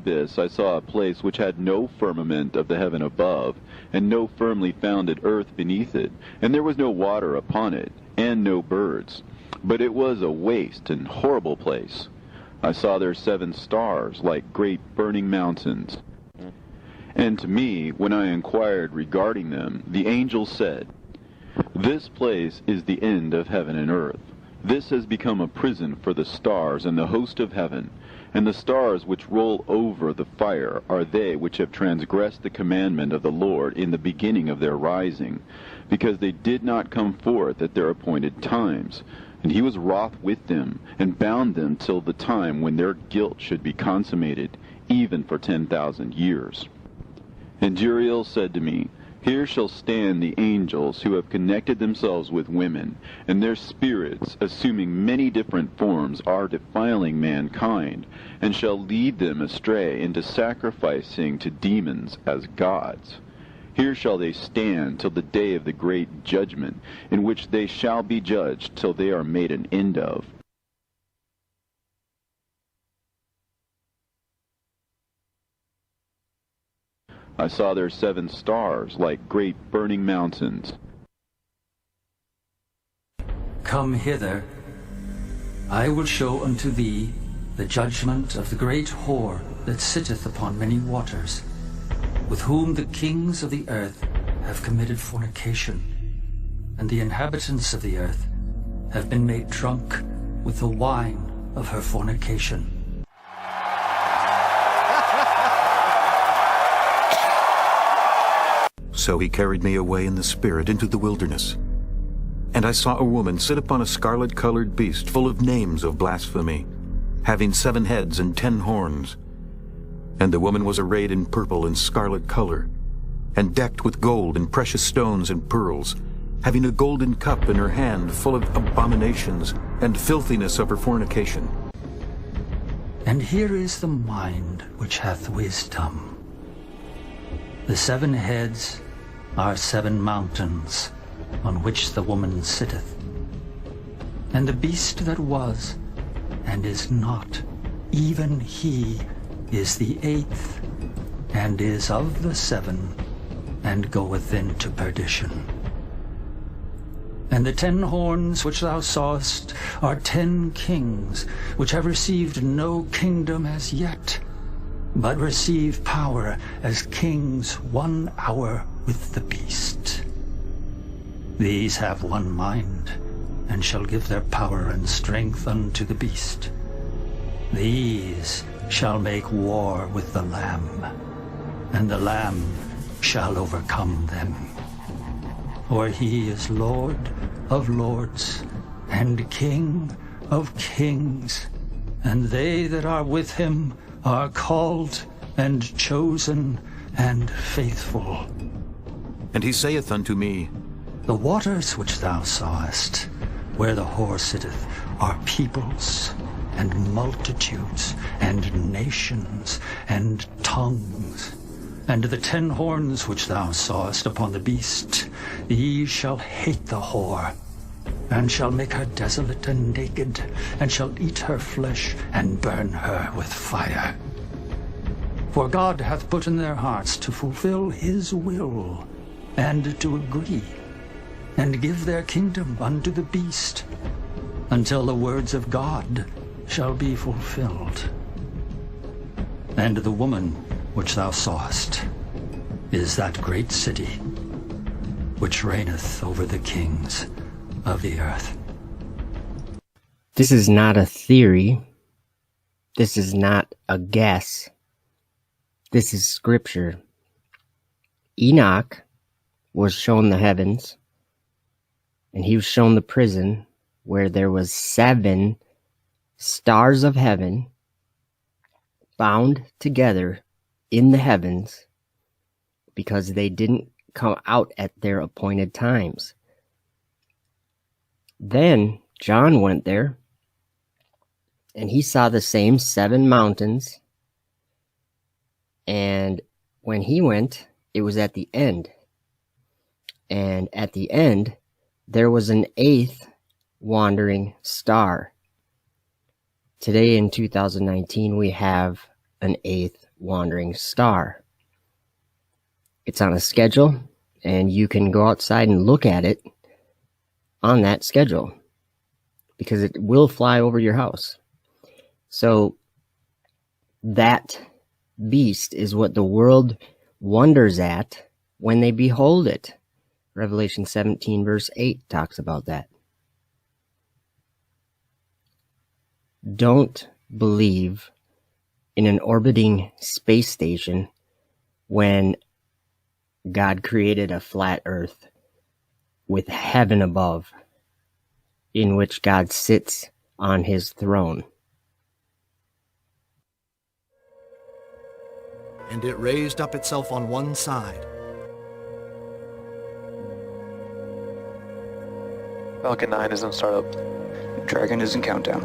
abyss I saw a place which had no firmament of the heaven above, and no firmly founded earth beneath it, and there was no water upon it, and no birds. But it was a waste and horrible place. I saw there 7 stars, like great burning mountains. And to me, when I inquired regarding them, the angel said, "This place is the end of heaven and earth. This has become a prison for the stars and the host of heaven. And the stars which roll over the fire are they which have transgressed the commandment of the Lord in the beginning of their rising, because they did not come forth at their appointed times. And he was wroth with them, and bound them till the time when their guilt should be consummated, even for 10,000 years. And Uriel said to me, Here shall stand the angels who have connected themselves with women, and their spirits, assuming many different forms, are defiling mankind, and shall lead them astray into sacrificing to demons as gods. Here shall they stand till the day of the great judgment, in which they shall be judged till they are made an end of. I saw there 7 stars, like great burning mountains. Come hither, I will show unto thee the judgment of the great whore that sitteth upon many waters, with whom the kings of the earth have committed fornication, and the inhabitants of the earth have been made drunk with the wine of her fornication. So he carried me away in the spirit into the wilderness. And I saw a woman sit upon a scarlet-colored beast full of names of blasphemy, having 7 heads and 10 horns. And the woman was arrayed in purple and scarlet color, and decked with gold and precious stones and pearls, having a golden cup in her hand full of abominations and filthiness of her fornication. And here is the mind which hath wisdom. The 7 heads are 7 mountains on which the woman sitteth. And the beast that was and is not, even he is the 8th, and is of the 7, and goeth into perdition. And the 10 horns which thou sawest are 10 kings, which have received no kingdom as yet, but receive power as kings 1 hour with the beast. These have one mind, and shall give their power and strength unto the beast. These shall make war with the Lamb, and the Lamb shall overcome them. For he is Lord of lords, and King of kings, and they that are with him are called, and chosen, and faithful. And he saith unto me, The waters which thou sawest, where the whore sitteth, are peoples, and multitudes, and nations, and tongues. And the 10 horns which thou sawest upon the beast, ye shall hate the whore, and shall make her desolate and naked, and shall eat her flesh, and burn her with fire. For God hath put in their hearts to fulfill his will, and to agree, and give their kingdom unto the beast, until the words of God shall be fulfilled. And the woman which thou sawest is that great city, which reigneth over the kings of the earth. This is not a theory. This is not a guess. This is scripture. Enoch was shown the heavens, and he was shown the prison where there was 7 stars of heaven bound together in the heavens because they didn't come out at their appointed times. Then John went there, and he saw the same 7 mountains, and when he went, it was at the end. And at the end, there was an 8th wandering star. Today in 2019, we have an 8th wandering star. It's on a schedule, and you can go outside and look at it on that schedule because it will fly over your house. So that beast is what the world wonders at when they behold it. Revelation 17 verse 8 talks about that. Don't believe in an orbiting space station when God created a flat earth with heaven above, in which God sits on his throne. And it raised up itself on one side. Falcon 9 is in startup. Dragon is in countdown.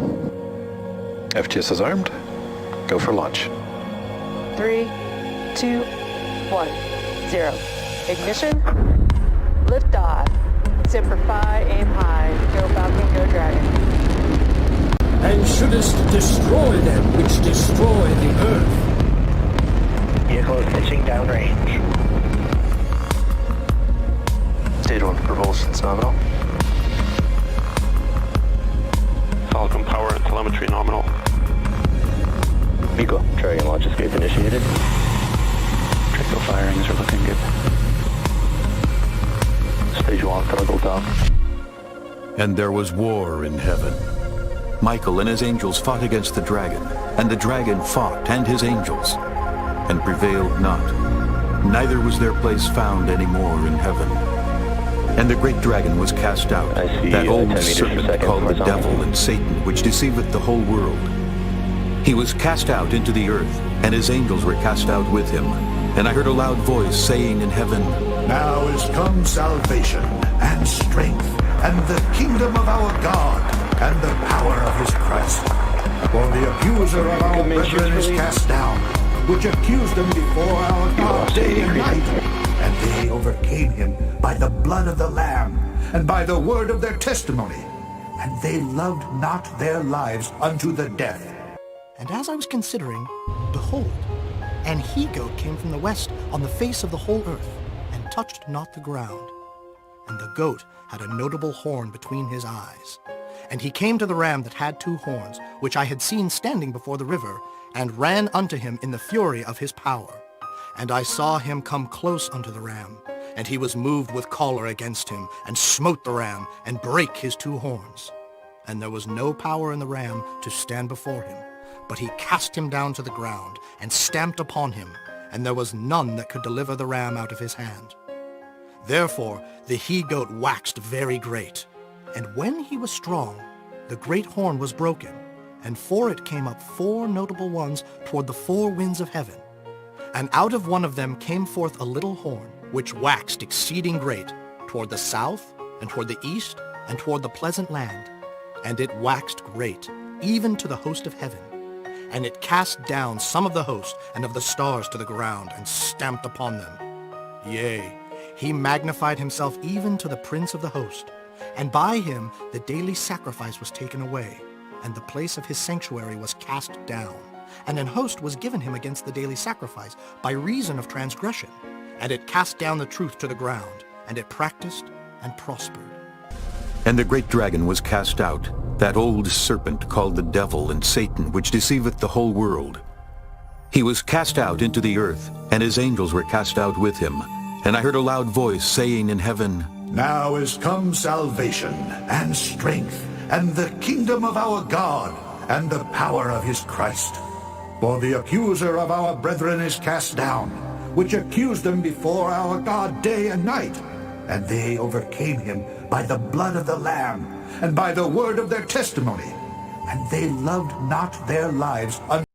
FTS is armed. Go for launch. 3, 2, 1, 0. Ignition. Liftoff. Semper Fi, aim high. Go Falcon, go Dragon. And shouldest destroy them which destroy the earth. Vehicle is pitching downrange. Stage 1 propulsion's nominal. Falcon power and telemetry nominal. Eagle, Dragon launch escape initiated. Trickle firings are looking good. Stage 1 throttle down. And there was war in heaven. Michael and his angels fought against the dragon, and the dragon fought and his angels, and prevailed not. Neither was their place found any more in heaven. And the great dragon was cast out, that old serpent called the devil and Satan, which deceiveth the whole world. He was cast out into the earth, and his angels were cast out with him. And I heard a loud voice saying in heaven, Now is come salvation and strength and the kingdom of our God and the power of his Christ. For the accuser of our brethren is cast down, which accused them before our God day and night. And they overcame him by the blood of the Lamb and by the word of their testimony. And they loved not their lives unto the death. And as I was considering, behold, an he-goat came from the west on the face of the whole earth, and touched not the ground. And the goat had a notable horn between his eyes. And he came to the ram that had 2 horns, which I had seen standing before the river, and ran unto him in the fury of his power. And I saw him come close unto the ram, and he was moved with choler against him, and smote the ram, and brake his 2 horns. And there was no power in the ram to stand before him, but he cast him down to the ground, and stamped upon him, and there was none that could deliver the ram out of his hand. Therefore the he-goat waxed very great, and when he was strong, the great horn was broken, and for it came up 4 notable ones toward the 4 winds of heaven. And out of one of them came forth a little horn, which waxed exceeding great, toward the south, and toward the east, and toward the pleasant land. And it waxed great, even to the host of heaven. And it cast down some of the host and of the stars to the ground, and stamped upon them. Yea, he magnified himself even to the prince of the host. And by him the daily sacrifice was taken away, and the place of his sanctuary was cast down. And an host was given him against the daily sacrifice by reason of transgression. And it cast down the truth to the ground, and it practiced and prospered. And the great dragon was cast out, that old serpent called the devil and Satan, which deceiveth the whole world. He was cast out into the earth, and his angels were cast out with him. And I heard a loud voice saying in heaven, Now is come salvation and strength and the kingdom of our God and the power of his Christ. For the accuser of our brethren is cast down, which accused them before our God day and night. And they overcame him by the blood of the Lamb and by the word of their testimony. And they loved not their lives unto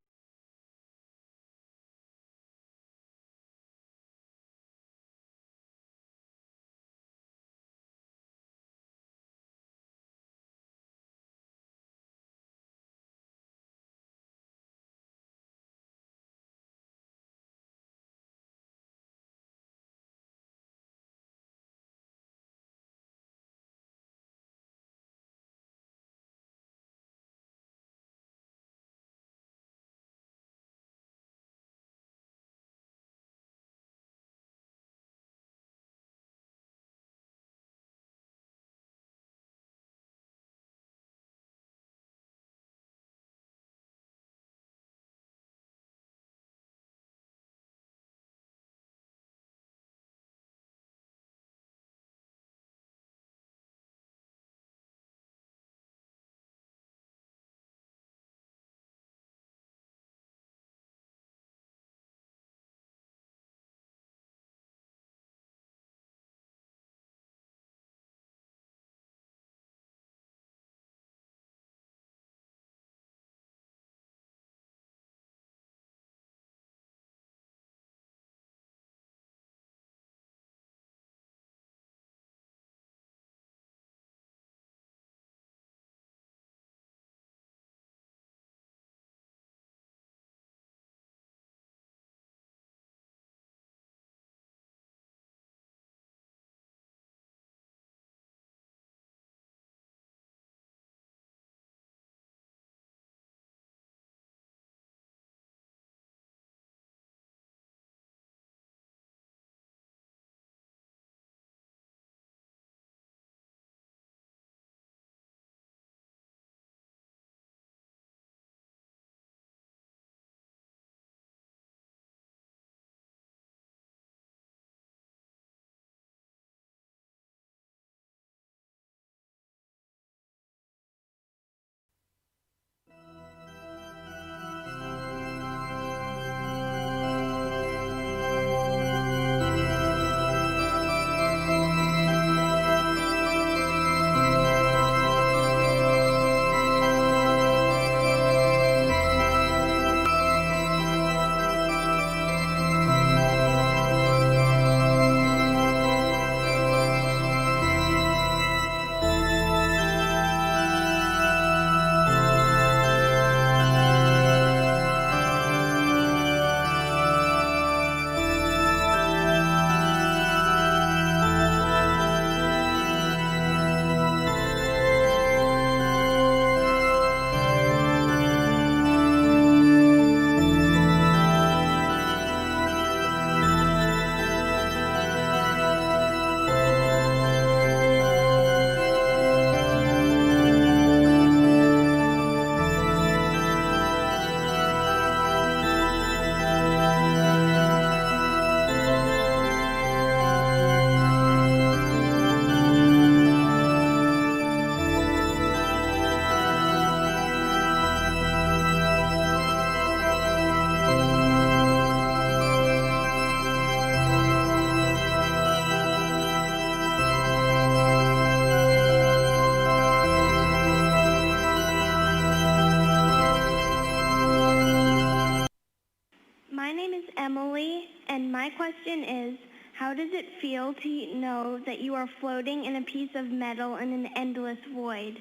Ellie, and my question is, how does it feel to know that you are floating in a piece of metal in an endless void?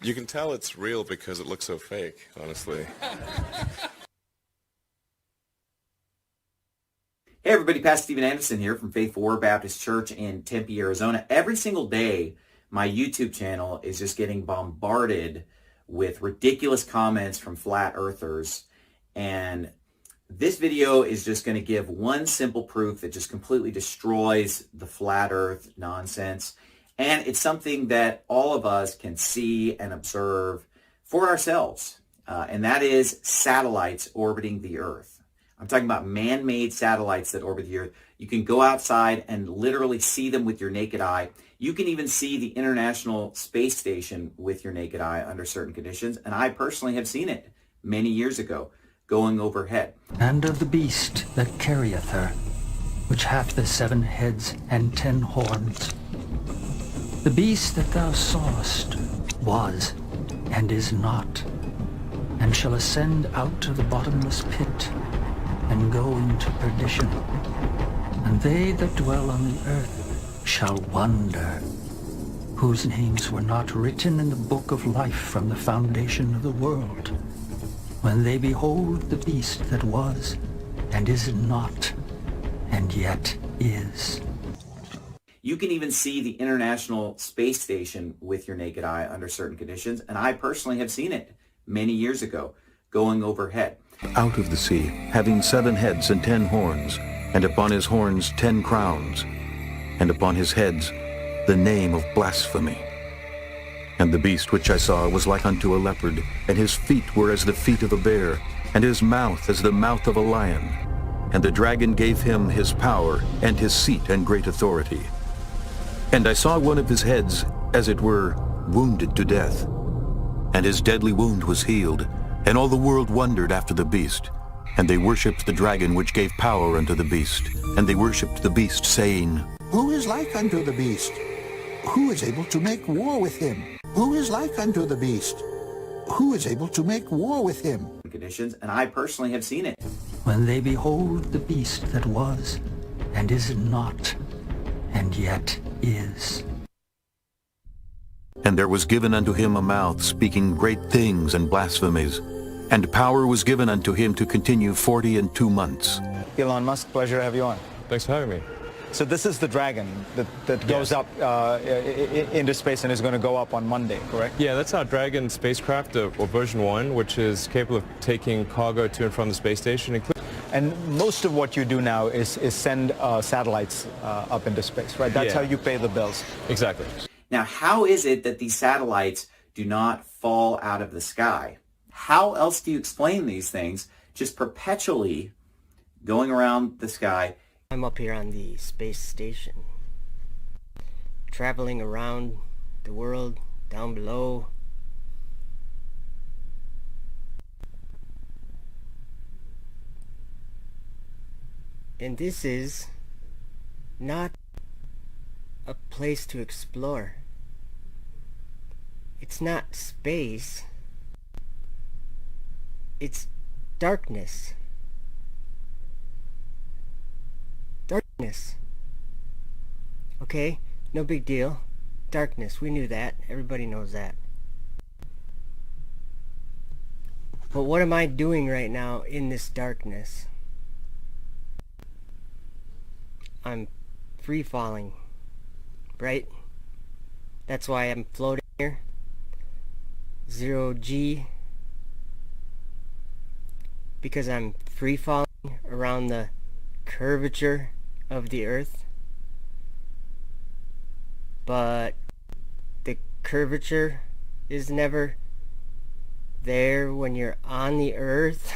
You can tell it's real because it looks so fake, honestly. Hey everybody, Pastor Steven Anderson here from Faithful Word Baptist Church in Tempe, Arizona. Every single day, my YouTube channel is just getting bombarded with ridiculous comments from flat earthers. And this video is just going to give one simple proof that just completely destroys the flat earth nonsense. And it's something that all of us can see and observe for ourselves. And that is satellites orbiting the earth. I'm talking about man-made satellites that orbit the earth. You can go outside and literally see them with your naked eye. You can even see the International Space Station with your naked eye under certain conditions. And I personally have seen it many years ago going overhead. And of the beast that carrieth her, which hath the 7 heads and 10 horns. The beast that thou sawest was, and is not, and shall ascend out of the bottomless pit, and go into perdition. And they that dwell on the earth shall wonder, whose names were not written in the book of life from the foundation of the world, when they behold the beast that was, and is not, and yet is. You can even see the International Space Station with your naked eye under certain conditions, and I personally have seen it many years ago going overhead. Out of the sea, having 7 heads and 10 horns, and upon his horns 10 crowns, and upon his heads the name of blasphemy. And the beast which I saw was like unto a leopard, and his feet were as the feet of a bear, and his mouth as the mouth of a lion. And the dragon gave him his power, and his seat, and great authority. And I saw one of his heads, as it were, wounded to death. And his deadly wound was healed, and all the world wondered after the beast. And they worshipped the dragon which gave power unto the beast. And they worshipped the beast, saying, Who is like unto the beast? Who is able to make war with him? Who is like unto the beast? Who is able to make war with him? Conditions, and I personally have seen it. When they behold the beast that was, and is not, and yet is. And there was given unto him a mouth speaking great things and blasphemies, and power was given unto him to continue 42 months. Elon Musk, pleasure to have you on. Thanks for having me. So this is the Dragon that goes up into space and is going to go up on Monday, correct? Yeah, that's our Dragon spacecraft, or version 1, which is capable of taking cargo to and from the space station. And most of what you do now is send satellites up into space, right? That's how you pay the bills. Exactly. Now, how is it that these satellites do not fall out of the sky? How else do you explain these things just perpetually going around the sky? I'm up here on the space station, traveling around the world down below. And this is not a place to explore. It's not space. It's darkness. Darkness. Okay, no big deal. Darkness, we knew that. Everybody knows that. But what am I doing right now in this darkness? I'm free falling, right? That's why I'm floating here. 0G. Because I'm free falling around the curvature of the earth. But the curvature is never there when you're on the earth.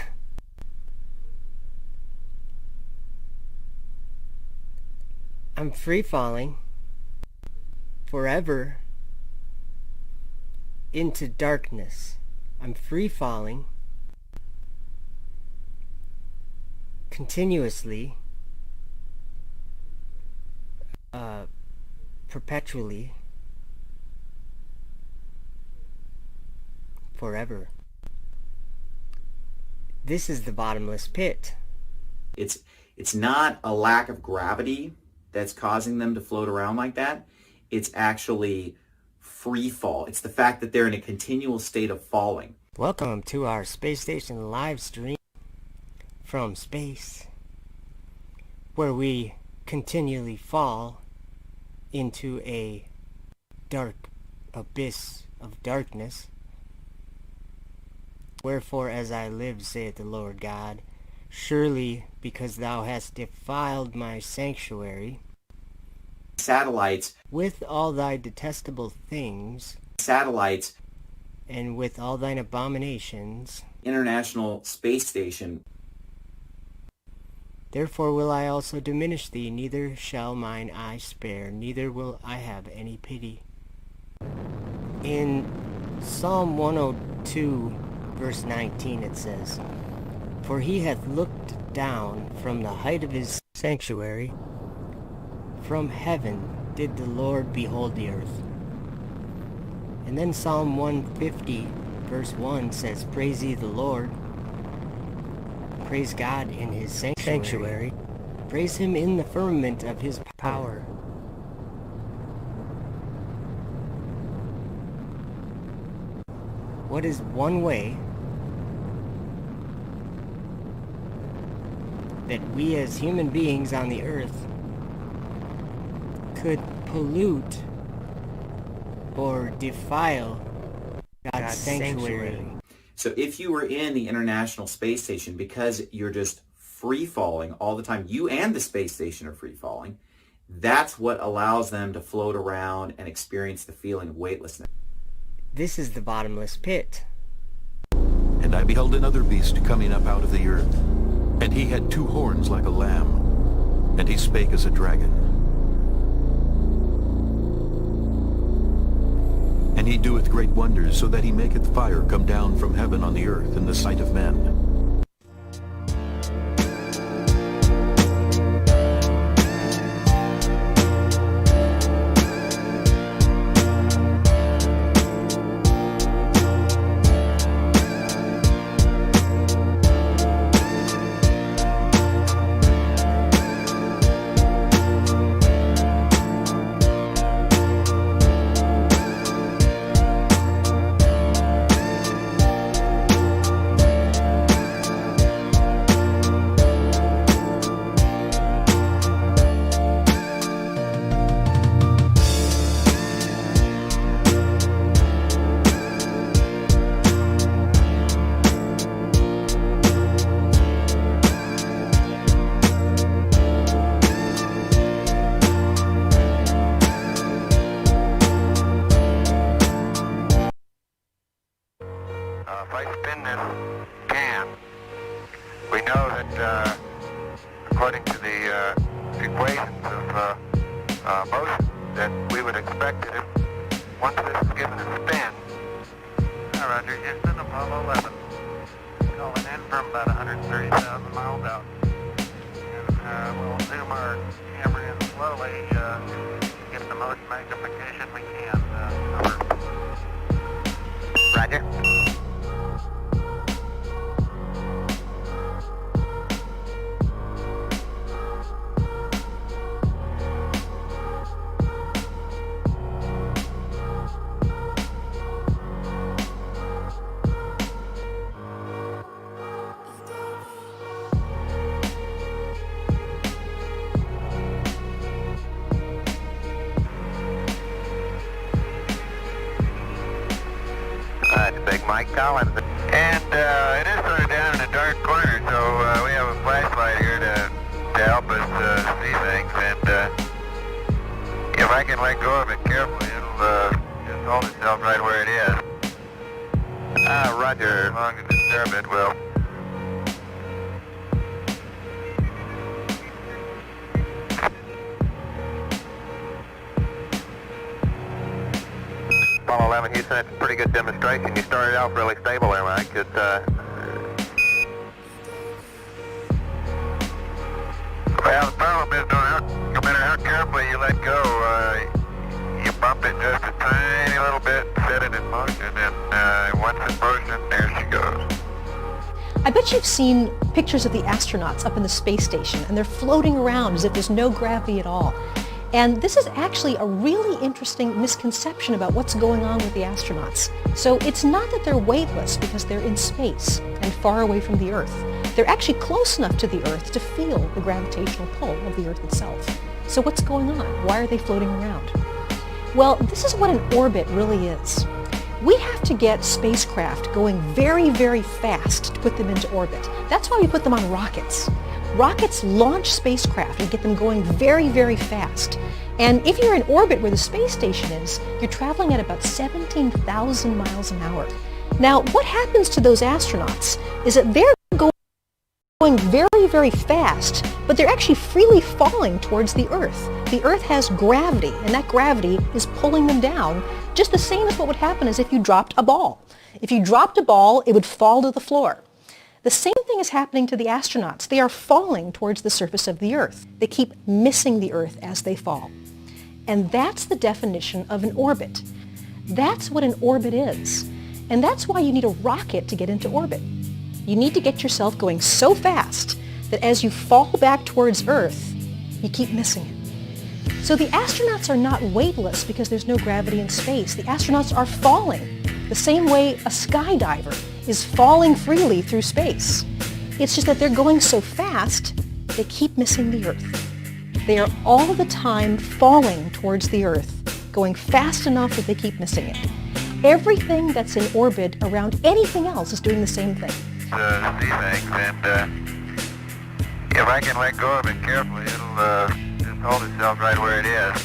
I'm free falling forever into darkness. I'm free falling continuously, perpetually, forever. This is the bottomless pit. It's not a lack of gravity that's causing them to float around like that. It's actually free fall. It's the fact that they're in a continual state of falling. Welcome to our space station live stream from space, where we continually fall into a dark abyss of darkness. Wherefore, as I live, saith the Lord God, surely because thou hast defiled my sanctuary, Satellites, with all thy detestable things, satellites, and with all thine abominations, International Space Station. Therefore will I also diminish thee, neither shall mine eye spare, neither will I have any pity. In Psalm 102, verse 19, it says, For he hath looked down from the height of his sanctuary, from heaven did the Lord behold the earth. And then Psalm 150, verse 1 says, Praise ye the Lord. Praise God in his sanctuary. Praise him in the firmament of his power. What is one way that we as human beings on the earth could pollute or defile God's sanctuary? So if you were in the International Space Station, because you're just free falling all the time, you and the space station are free falling, that's what allows them to float around and experience the feeling of weightlessness. This is the bottomless pit. And I beheld another beast coming up out of the earth, and he had 2 horns like a lamb, and he spake as a dragon. And he doeth great wonders, so that he maketh fire come down from heaven on the earth in the sight of men. If I spin this can, we know that according to the equations of motion, that we would expect that if once this is given a spin. Roger, Houston, Apollo 11. Calling in from about 130,000 miles out. And we'll zoom our camera in slowly, get the most magnification we can. Over. Roger. Big Mike Collins. And it is sort of down in a dark corner, so we have a flashlight here to help us see things. And if I can let go of it carefully, it'll just hold itself right where it is. Roger. As long as it's disturb it will. Apollo 11, Houston, that's a pretty good demonstration. You started out really stable there, Mike. Well, the problem is no matter how carefully you let go, you bump it just a tiny little bit, set it in motion, and once in motion, there she goes. I bet you've seen pictures of the astronauts up in the space station, and they're floating around as if there's no gravity at all. And this is actually a really interesting misconception about what's going on with the astronauts. So it's not that they're weightless because they're in space and far away from the Earth. They're actually close enough to the Earth to feel the gravitational pull of the Earth itself. So what's going on? Why are they floating around? Well, this is what an orbit really is. We have to get spacecraft going very, very fast to put them into orbit. That's why we put them on rockets. Rockets launch spacecraft and get them going very, very fast. And if you're in orbit where the space station is, you're traveling at about 17,000 miles an hour. Now, what happens to those astronauts is that they're going very, very fast, but they're actually freely falling towards the Earth. The Earth has gravity, and that gravity is pulling them down, just the same as what would happen as if you dropped a ball. If you dropped a ball, it would fall to the floor. The same thing is happening to the astronauts. They are falling towards the surface of the Earth. They keep missing the Earth as they fall. And that's the definition of an orbit. That's what an orbit is. And that's why you need a rocket to get into orbit. You need to get yourself going so fast that as you fall back towards Earth, you keep missing it. So the astronauts are not weightless because there's no gravity in space. The astronauts are falling the same way a skydiver is falling freely through space. It's just that they're going so fast, they keep missing the Earth. They are all the time falling towards the Earth, going fast enough that they keep missing it. Everything that's in orbit around anything else is doing the same thing. See things, and if I can let go of it carefully, it'll just hold itself right where it is.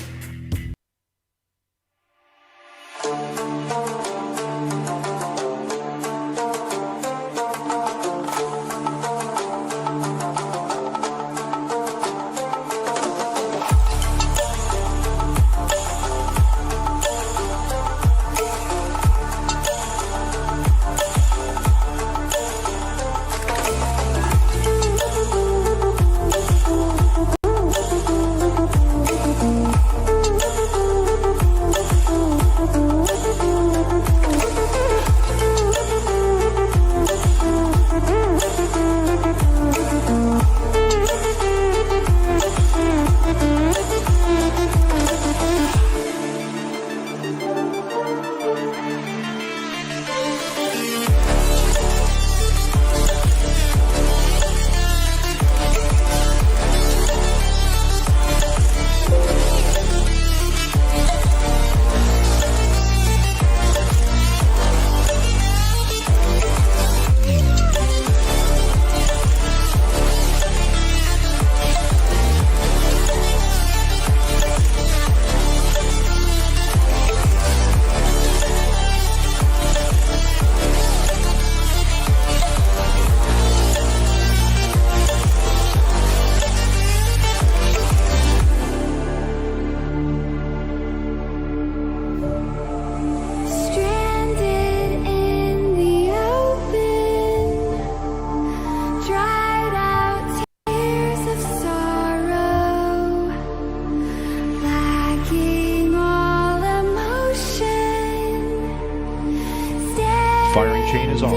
Firing chain is on.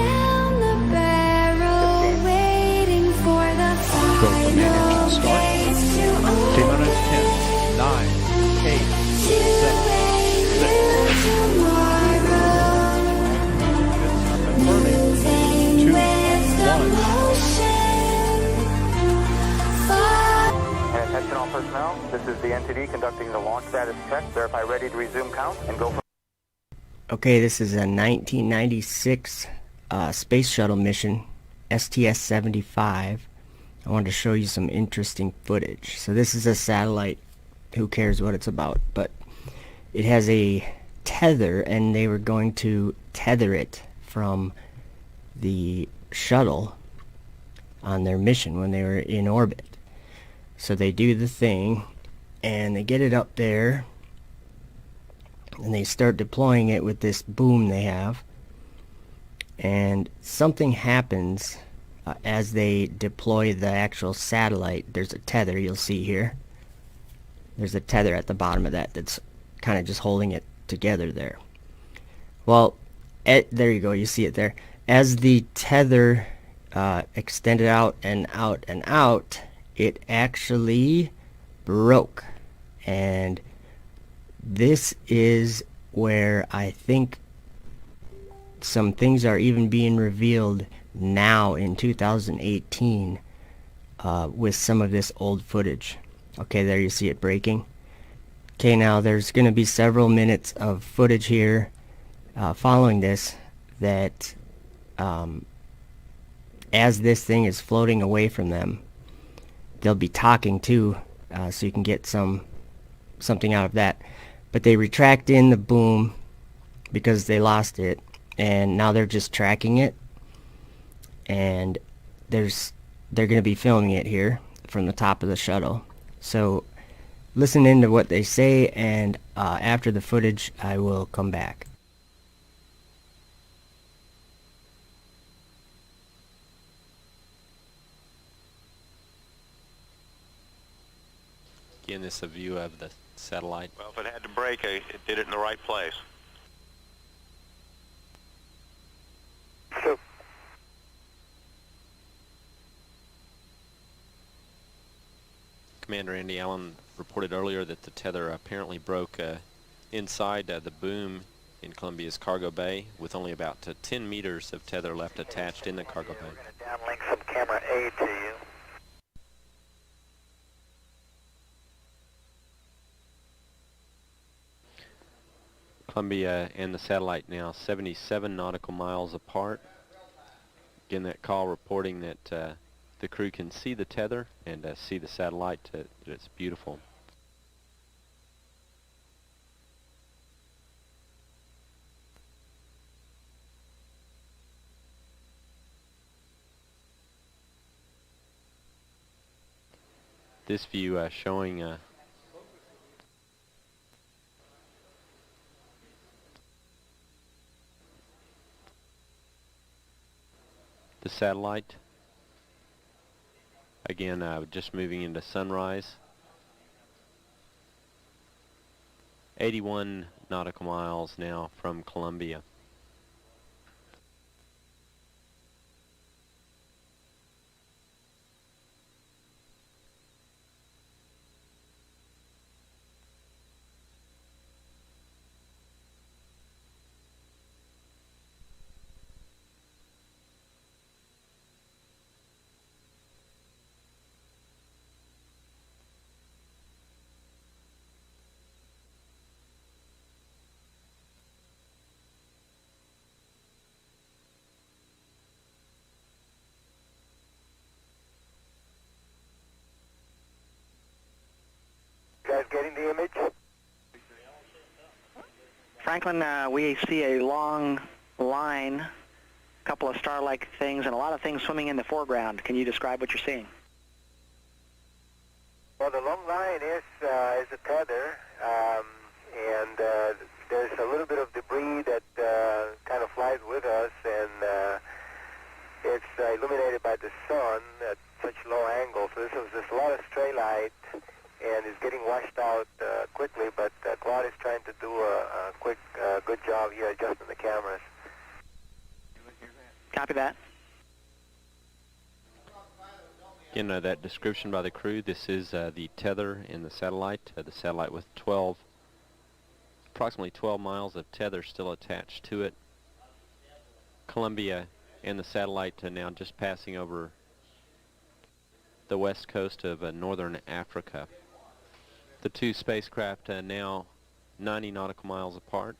Go for main engine start. T-minus 10, 9, 8, 6, 5, 4, 3, 2, 1. Attention all personnel, this is the NTD conducting the launch status check. Verify ready to resume count and go for... Okay, this is a 1996 space shuttle mission, STS-75. I wanted to show you some interesting footage. So this is a satellite, who cares what it's about, but it has a tether, and they were going to tether it from the shuttle on their mission when they were in orbit. So they do the thing, and they get it up there, and they start deploying it with this boom they have, and something happens as they deploy the actual satellite. There's a tether, you'll see here. There's a tether at the bottom of that that's kind of just holding it together there. Well, there you go, you see it there. As the tether extended out and out and out, it actually broke. And this is where I think some things are even being revealed now in 2018 with some of this old footage. Okay, there you see it breaking. Okay, now there's going to be several minutes of footage here following this that as this thing is floating away from them, they'll be talking too, so you can get something out of that. But they retract in the boom because they lost it, and now they're just tracking it, and they're going to be filming it here from the top of the shuttle. So listen into what they say, and after the footage I will come back. Again, this is a view of the satellite. Well, if it had to break, it did it in the right place. So, Commander Andy Allen reported earlier that the tether apparently broke inside the boom in Columbia's cargo bay, with only about 10 meters of tether left attached in the cargo bay. we're going to downlink some camera A to you. Columbia and the satellite now 77 nautical miles apart. Again, that call reporting that the crew can see the tether and see the satellite. It's beautiful. This view showing the satellite. Again, just moving into sunrise. 81 nautical miles now from Columbia. Guys getting the image? Franklin, we see a long line, a couple of star-like things, and a lot of things swimming in the foreground. Can you describe what you're seeing? Well, the long line is a tether, and there's a little bit of debris that kind of flies with us, and it's illuminated by the sun at such low angle. So there's a lot of stray light, and it's getting washed out quickly, but Claude is trying to do a quick, good job here adjusting the cameras. Copy that. Again, that description by the crew, this is the tether in the satellite with approximately 12 miles of tether still attached to it. Columbia and the satellite now just passing over the west coast of northern Africa. The two spacecraft now 90 nautical miles apart.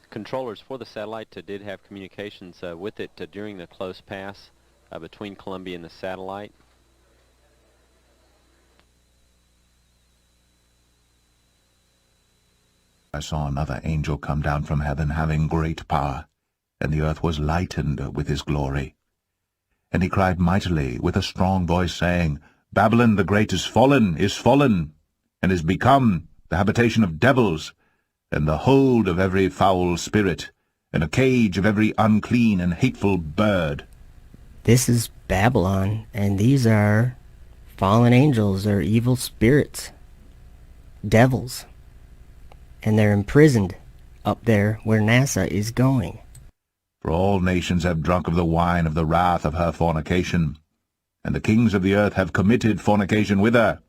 Controllers for the satellite did have communications with it during the close pass between Columbia and the satellite. I saw another angel come down from heaven, having great power, and the earth was lightened with his glory. And he cried mightily with a strong voice, saying, Babylon the great is fallen, and is become the habitation of devils, and the hold of every foul spirit, and a cage of every unclean and hateful bird. This is Babylon, and these are fallen angels, or evil spirits, devils, and they're imprisoned up there where NASA is going. For all nations have drunk of the wine of the wrath of her fornication, and the kings of the earth have committed fornication with her,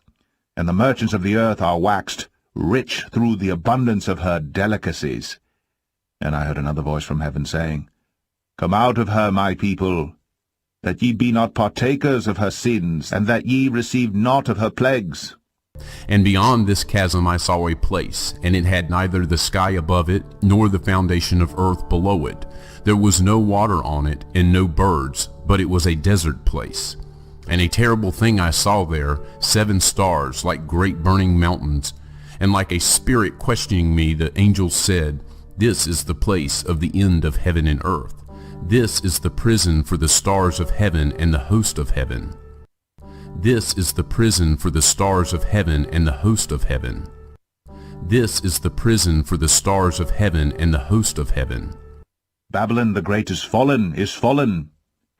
and the merchants of the earth are waxed rich through the abundance of her delicacies. And I heard another voice from heaven saying, Come out of her, my people, that ye be not partakers of her sins, and that ye receive not of her plagues. And beyond this chasm I saw a place, and it had neither the sky above it, nor the foundation of earth below it. There was no water on it, and no birds, but it was a desert place. And a terrible thing I saw there, 7 stars, like great burning mountains. And like a spirit questioning me, the angel said, This is the place of the end of heaven and earth. This is the prison for the stars of heaven and the host of heaven. This is the prison for the stars of heaven and the host of heaven. This is the prison for the stars of heaven and the host of heaven. Babylon the great is fallen,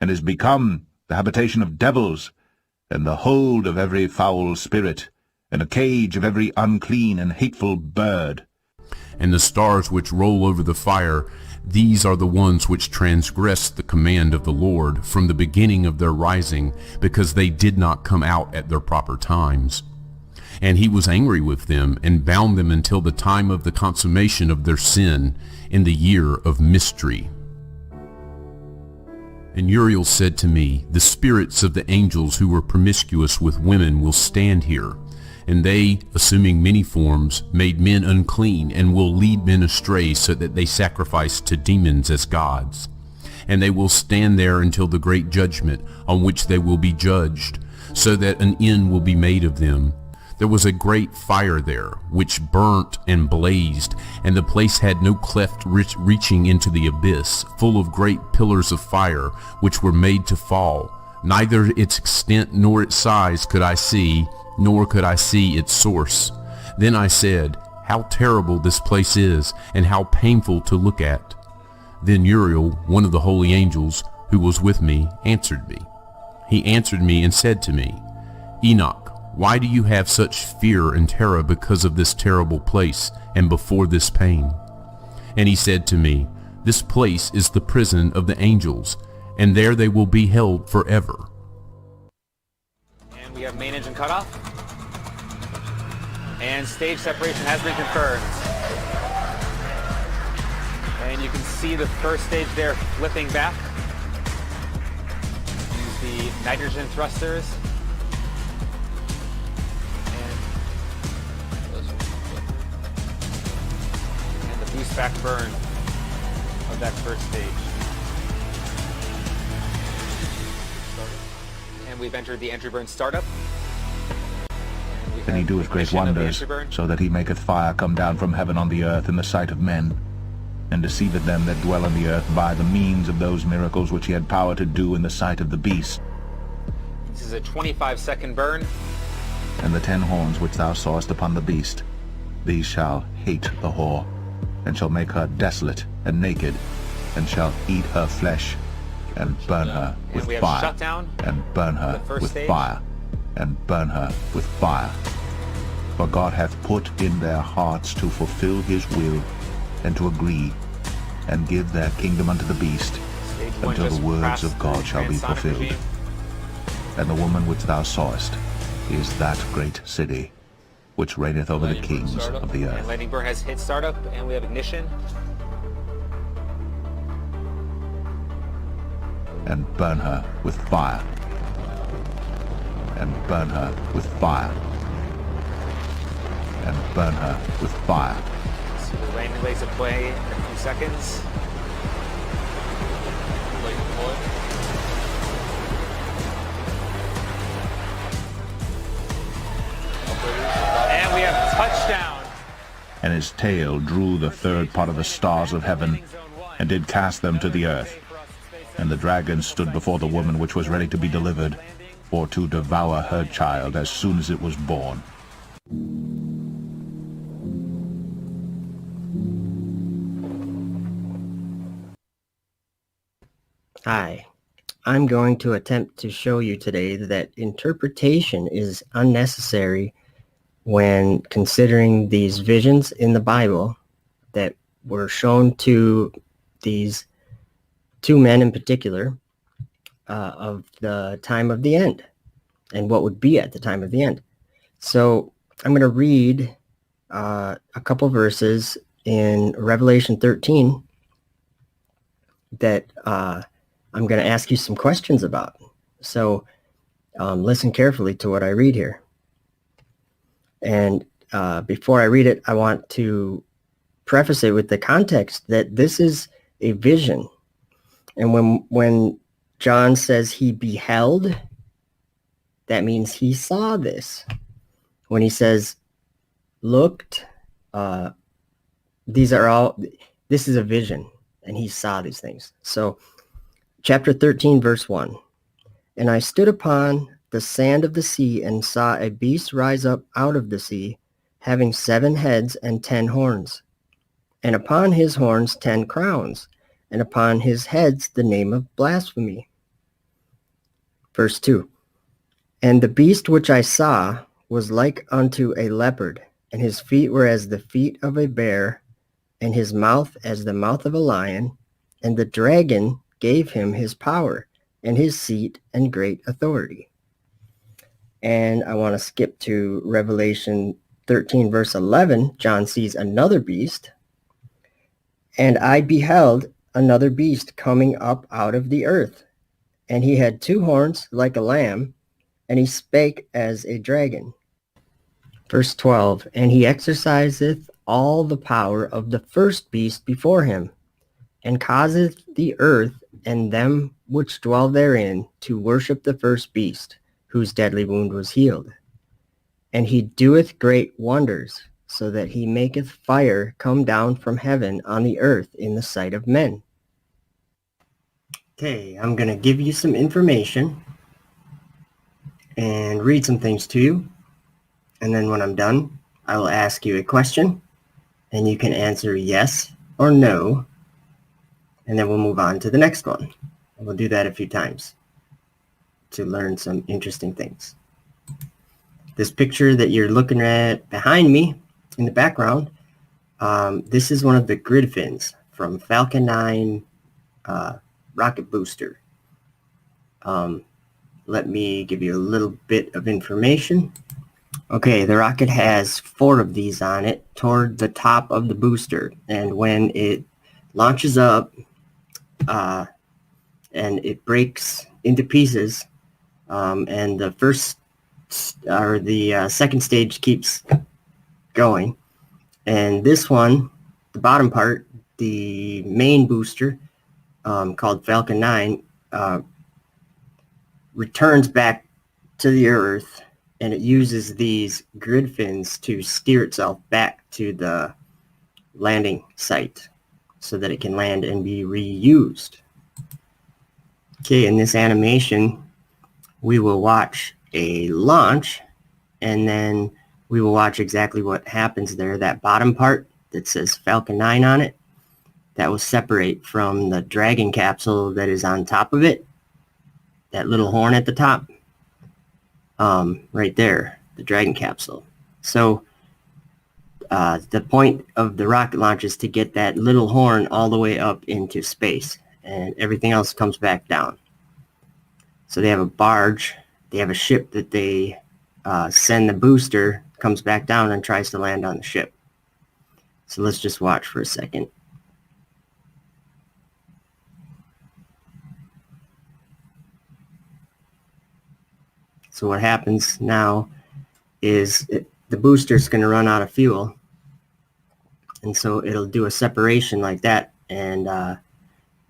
and is become the habitation of devils, and the hold of every foul spirit, and a cage of every unclean and hateful bird. And the stars which roll over the fire, these are the ones which transgressed the command of the Lord from the beginning of their rising, because they did not come out at their proper times. And he was angry with them, and bound them until the time of the consummation of their sin, in the year of mystery. And Uriel said to me, The spirits of the angels who were promiscuous with women will stand here, and they, assuming many forms, made men unclean, and will lead men astray so that they sacrifice to demons as gods. And they will stand there until the great judgment, on which they will be judged, so that an end will be made of them. There was a great fire there, which burnt and blazed, and the place had no cleft reaching into the abyss, full of great pillars of fire, which were made to fall. Neither its extent nor its size could I see, nor could I see its source. Then I said, How terrible this place is, and how painful to look at. Then Uriel, one of the holy angels, who was with me, answered me. He answered me and said to me, Enoch, why do you have such fear and terror because of this terrible place, and before this pain? And he said to me, This place is the prison of the angels, and there they will be held forever. And we have main engine cutoff. And stage separation has been confirmed. And you can see the first stage there flipping back. Use the nitrogen thrusters. And the boost back burn of that first stage. And we've entered the entry burn startup. Then he doeth great wonders, so that he maketh fire come down from heaven on the earth in the sight of men, and deceiveth them that dwell on the earth by the means of those miracles which he had power to do in the sight of the beast. This is a 25-second burn. And the 10 horns which thou sawest upon the beast, these shall hate the whore, and shall make her desolate and naked, and shall eat her flesh, and burn her with fire, and burn her with fire, and burn her with fire. For God hath put in their hearts to fulfill his will, and to agree, and give their kingdom unto the beast, until the words of God shall be fulfilled. And the woman which thou sawest is that great city, which reigneth over the kings of the earth. And landing burn has hit startup, and we have ignition. And burn her with fire, and burn her with fire, and burn her with fire. So the landing laser play in a few seconds. And we have touchdown. And his tail drew the third part of the stars of heaven, and did cast them to the earth. And the dragon stood before the woman which was ready to be delivered, for to devour her child as soon as it was born. Hi, I'm going to attempt to show you today that interpretation is unnecessary when considering these visions in the Bible that were shown to these two men in particular of the time of the end and what would be at the time of the end. So I'm going to read a couple verses in Revelation 13 that I'm going to ask you some questions about. So listen carefully to what I read here. And before I read it, I want to preface it with the context that this is a vision. And when John says he beheld, that means he saw this. When he says looked, this is a vision, and he saw these things. So chapter 13, verse 1. And I stood upon the sand of the sea and saw a beast rise up out of the sea, having 7 heads and 10 horns, and upon his horns 10 crowns, and upon his heads the name of blasphemy. Verse 2. And the beast which I saw was like unto a leopard, and his feet were as the feet of a bear, and his mouth as the mouth of a lion. And the dragon gave him his power, and his seat, and great authority. And I want to skip to Revelation 13, verse 11. John sees another beast. And I beheld another beast coming up out of the earth. And he had 2 horns like a lamb, and he spake as a dragon. Verse 12. And he exerciseth all the power of the first beast before him, and causeth the earth and them which dwell therein to worship the first beast, whose deadly wound was healed. And he doeth great wonders, so that he maketh fire come down from heaven on the earth in the sight of men. Okay, I'm going to give you some information and read some things to you. And then when I'm done, I will ask you a question, and you can answer yes or no. And then we'll move on to the next one. And we'll do that a few times to learn some interesting things. This picture that you're looking at behind me in the background, this is one of the grid fins from Falcon 9 rocket booster. Let me give you a little bit of information. Okay, the rocket has 4 of these on it toward the top of the booster. And when it launches up and it breaks into pieces, and the first or the second stage keeps going, and this one, the bottom part, the main booster called Falcon 9, returns back to the Earth, and it uses these grid fins to steer itself back to the landing site so that it can land and be reused. Okay, in this animation, we will watch a launch, and then we will watch exactly what happens there. That bottom part that says Falcon 9 on it, that will separate from the Dragon capsule that is on top of it. That little horn at the top, right there, the Dragon capsule. So the point of the rocket launch is to get that little horn all the way up into space, and everything else comes back down. So they have a barge, they have a ship that they send the booster, comes back down and tries to land on the ship. So let's just watch for a second. So what happens now is the booster is going to run out of fuel, and so it'll do a separation like that, and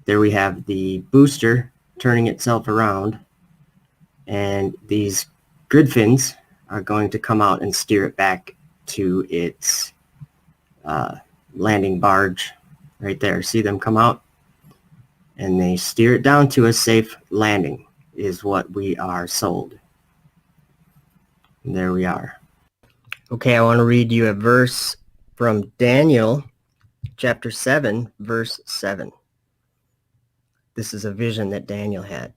there we have the booster turning itself around, and these grid fins are going to come out and steer it back to its landing barge right there. See them come out, and they steer it down to a safe landing is what we are sold. And there we are. Okay, I want to read you a verse from Daniel chapter 7, verse 7. This is a vision that Daniel had.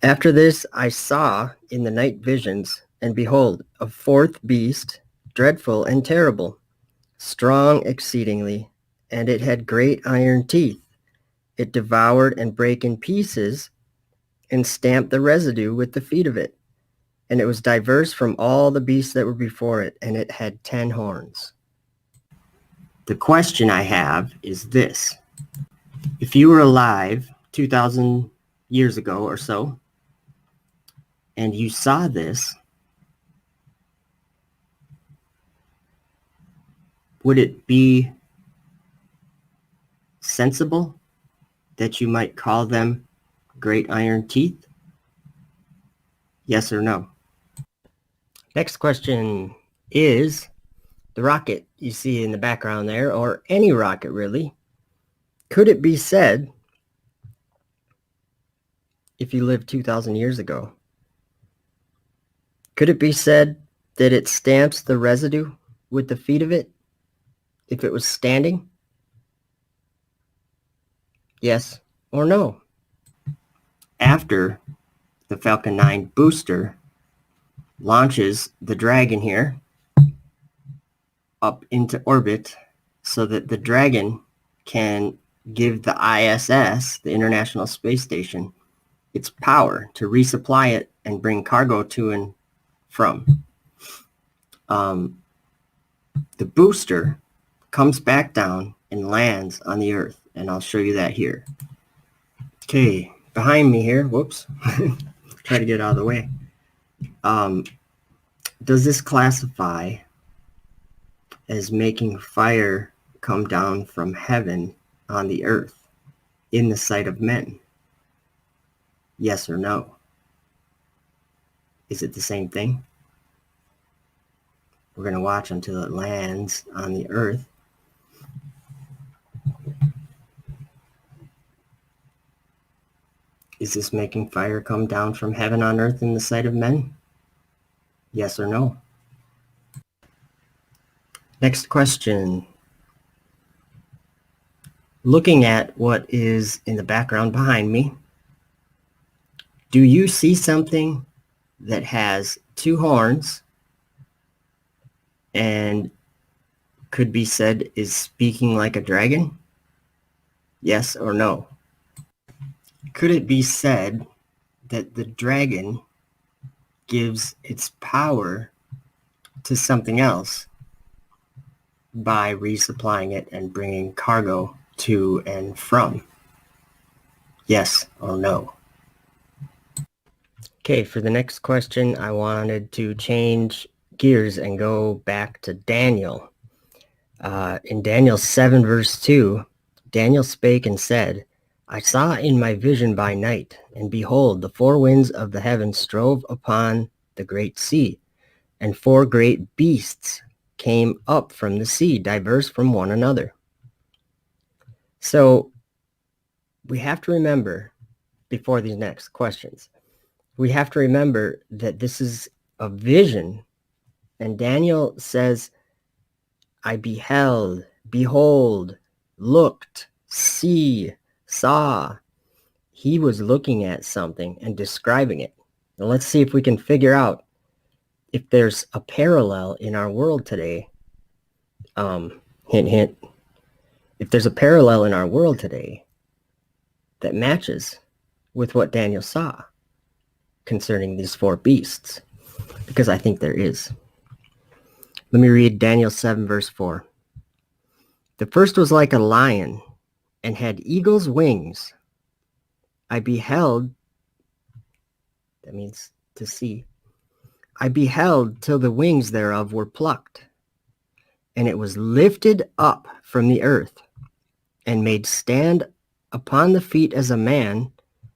After this I saw in the night visions, and behold, a 4th beast, dreadful and terrible, strong exceedingly, and it had great iron teeth. It devoured and brake in pieces, and stamped the residue with the feet of it. And it was diverse from all the beasts that were before it, and it had 10 horns. The question I have is this. If you were alive 2,000 years ago or so, and you saw this, would it be sensible that you might call them great iron teeth? Yes or no? Next question is, the rocket you see in the background there, or any rocket really, could it be said, if you lived 2,000 years ago, could it be said that it stamps the residue with the feet of it if it was standing? Yes or no? After the Falcon 9 booster launches the Dragon here up into orbit so that the Dragon can give the ISS, the International Space Station, its power to resupply it and bring cargo to and from. The booster comes back down and lands on the Earth, and I'll show you that here. Okay, behind me here, whoops, try to get out of the way. Does this classify as making fire come down from heaven on the earth in the sight of men? Yes or no? Is it the same thing? We're going to watch until it lands on the earth. Is this making fire come down from heaven on earth in the sight of men? Yes or no? Next question. Looking at what is in the background behind me, do you see something that has 2 horns and could be said is speaking like a dragon? Yes or no? Could it be said that the dragon gives its power to something else by resupplying it and bringing cargo to and from? Yes or no? Okay, for the next question, I wanted to change gears and go back to Daniel. In Daniel 7 verse 2, Daniel spake and said, I saw in my vision by night, and behold, the 4 winds of the heaven strove upon the great sea, and 4 great beasts came up from the sea, diverse from one another. So we have to remember, before these next questions, we have to remember that this is a vision, and Daniel says, I beheld, behold, looked, see, saw. He was looking at something and describing it. Now let's see if we can figure out if there's a parallel in our world today. Hint, hint. If there's a parallel in our world today that matches with what Daniel saw concerning these 4 beasts, because I think there is. Let me read Daniel 7 verse 4. The first was like a lion and had eagle's wings. I beheld, that means to see. I beheld till the wings thereof were plucked, and it was lifted up from the earth, and made stand upon the feet as a man,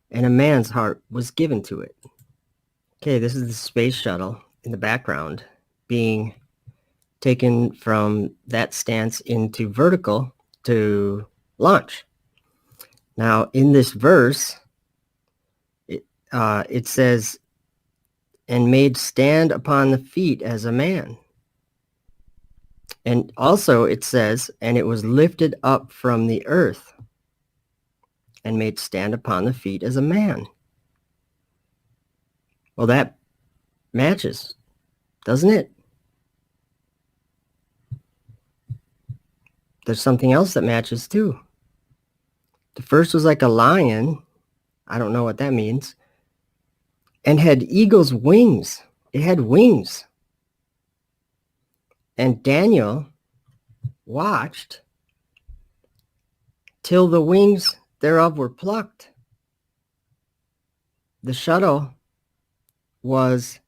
and a man's heart was given to it. Okay, this is the space shuttle in the background being taken from that stance into vertical to launch. Now, in this verse, it says, and made stand upon the feet as a man. And also it says, and it was lifted up from the earth and made stand upon the feet as a man. Well, that matches, doesn't it? there's something else that matches too. The first was like a lion. I don't know what that means. And had eagle's wings. It had wings. And Daniel watched till the wings thereof were plucked. The shuttle was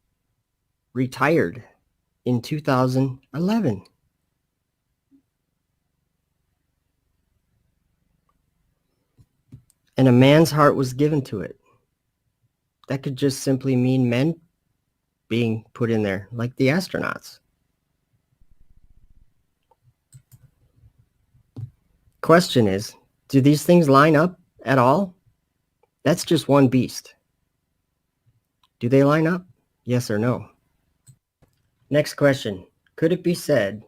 retired in 2011. And a man's heart was given to it. That could just simply mean men being put in there, like the astronauts. Question is, do these things line up at all? That's just one beast. Do they line up? Yes or no? Next question. Could it be said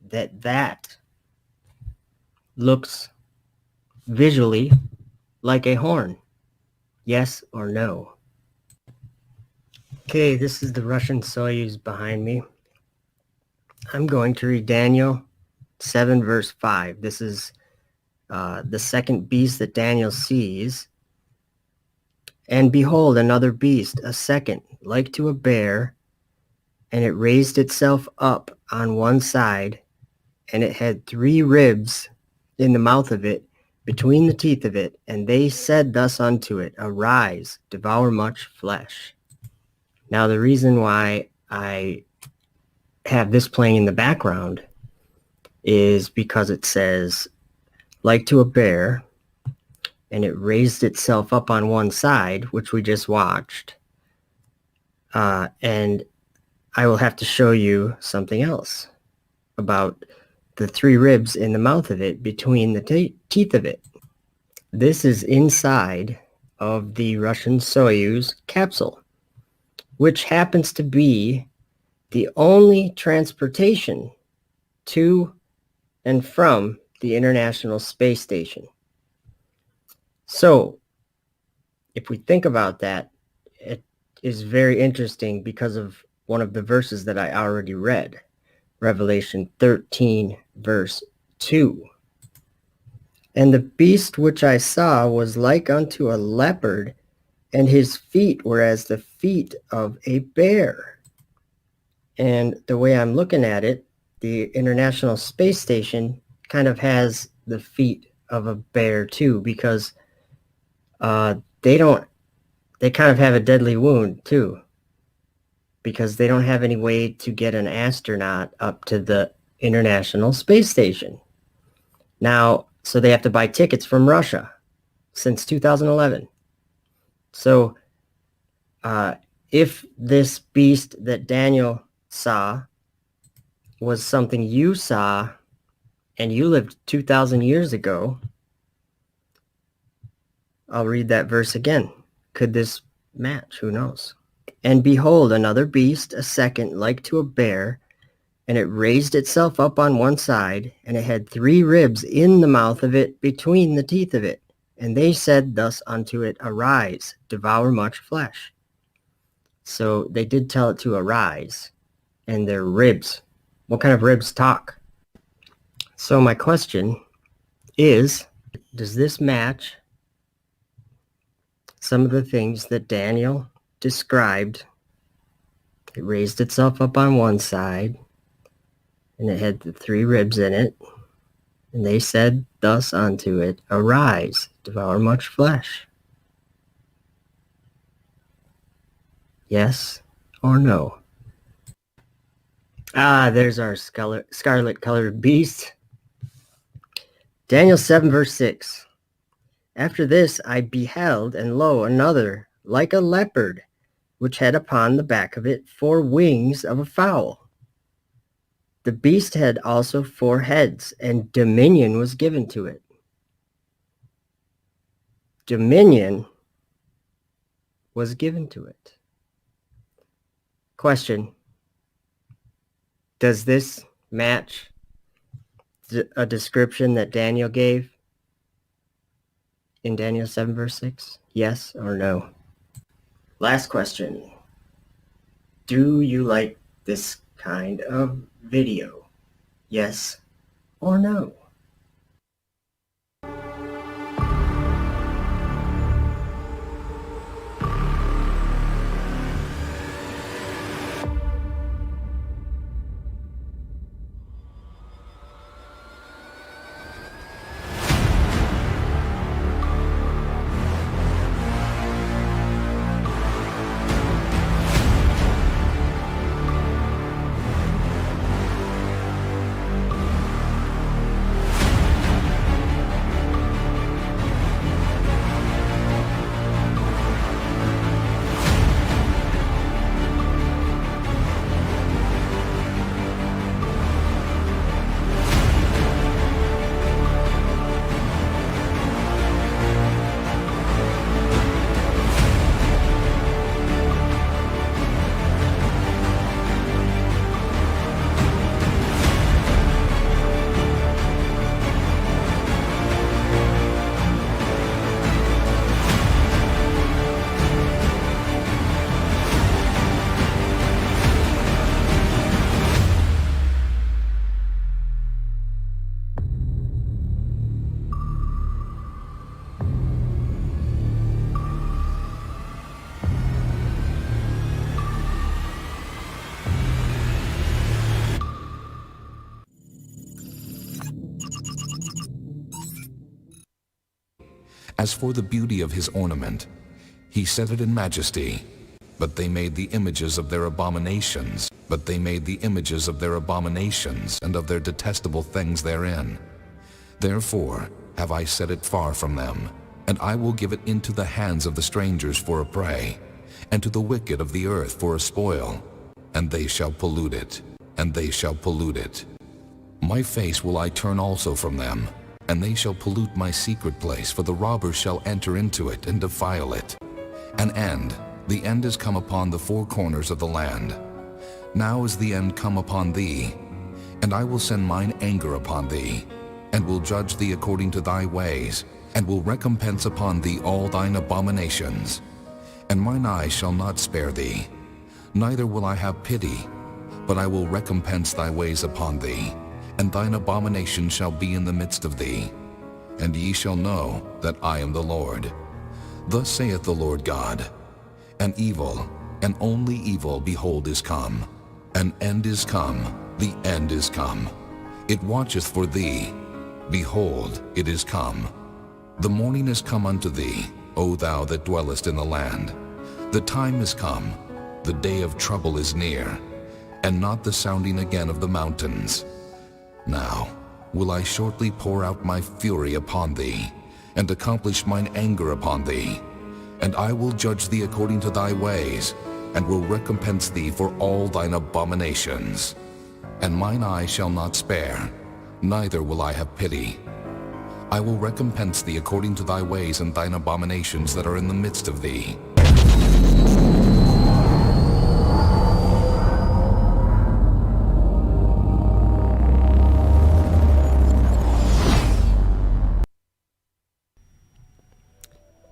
that that looks visually like a horn? Yes or no? Okay, this is the Russian Soyuz behind me. I'm going to read Daniel 7 verse 5. This is the second beast that Daniel sees. And behold, another beast, a second, like to a bear, and it raised itself up on one side, and it had 3 ribs in the mouth of it, between the teeth of it, and they said thus unto it, Arise, devour much flesh. Now, the reason why I have this playing in the background is because it says, like to a bear, and it raised itself up on one side, which we just watched. And I will have to show you something else about the 3 ribs in the mouth of it, between the teeth of it. This is inside of the Russian Soyuz capsule, which happens to be the only transportation to and from the International Space Station. So, if we think about that, it is very interesting because of one of the verses that I already read, Revelation 13, verse 2. And the beast which I saw was like unto a leopard, and his feet were as the feet of a bear. And the way I'm looking at it, the International Space Station kind of has the feet of a bear too, because they kind of have a deadly wound too, because they don't have any way to get an astronaut up to the International Space Station. Now, so they have to buy tickets from Russia since 2011. So if this beast that Daniel saw was something you saw and you lived 2,000 years ago, I'll read that verse again. Could this match? Who knows? And behold, another beast, a second, like to a bear, and it raised itself up on one side, and it had 3 ribs in the mouth of it, between the teeth of it. And they said thus unto it, Arise, devour much flesh. So they did tell it to arise, and their ribs. What kind of ribs talk? So my question is, does this match some of the things that Daniel described? It raised itself up on one side, and it had the 3 ribs in it. And they said thus unto it, Arise, devour much flesh. Yes or no? There's our scarlet-colored beast. Daniel 7, verse 6. After this I beheld, and lo, another, like a leopard, which had upon the back of it 4 wings of a fowl. The beast had also 4 heads, and dominion was given to it. Dominion was given to it. Question. Does this match a description that Daniel gave in Daniel 7, verse 6? Yes or no? Last question. Do you like this kind of video? Yes or no? As for the beauty of his ornament, he set it in majesty. But they made the images of their abominations. But they made the images of their abominations and of their detestable things therein. Therefore have I set it far from them, and I will give it into the hands of the strangers for a prey, and to the wicked of the earth for a spoil. And they shall pollute it, and they shall pollute it. My face will I turn also from them, and they shall pollute my secret place, for the robbers shall enter into it and defile it. An end, the end is come upon the four corners of the land. Now is the end come upon thee, and I will send mine anger upon thee, and will judge thee according to thy ways, and will recompense upon thee all thine abominations. And mine eye shall not spare thee, neither will I have pity, but I will recompense thy ways upon thee, and thine abomination shall be in the midst of thee. And ye shall know that I am the Lord. Thus saith the Lord God, an evil, and only evil, behold, is come. An end is come, the end is come. It watcheth for thee. Behold, it is come. The morning is come unto thee, O thou that dwellest in the land. The time is come, the day of trouble is near, and not the sounding again of the mountains. Now will I shortly pour out my fury upon thee, and accomplish mine anger upon thee. And I will judge thee according to thy ways, and will recompense thee for all thine abominations. And mine eye shall not spare, neither will I have pity. I will recompense thee according to thy ways and thine abominations that are in the midst of thee.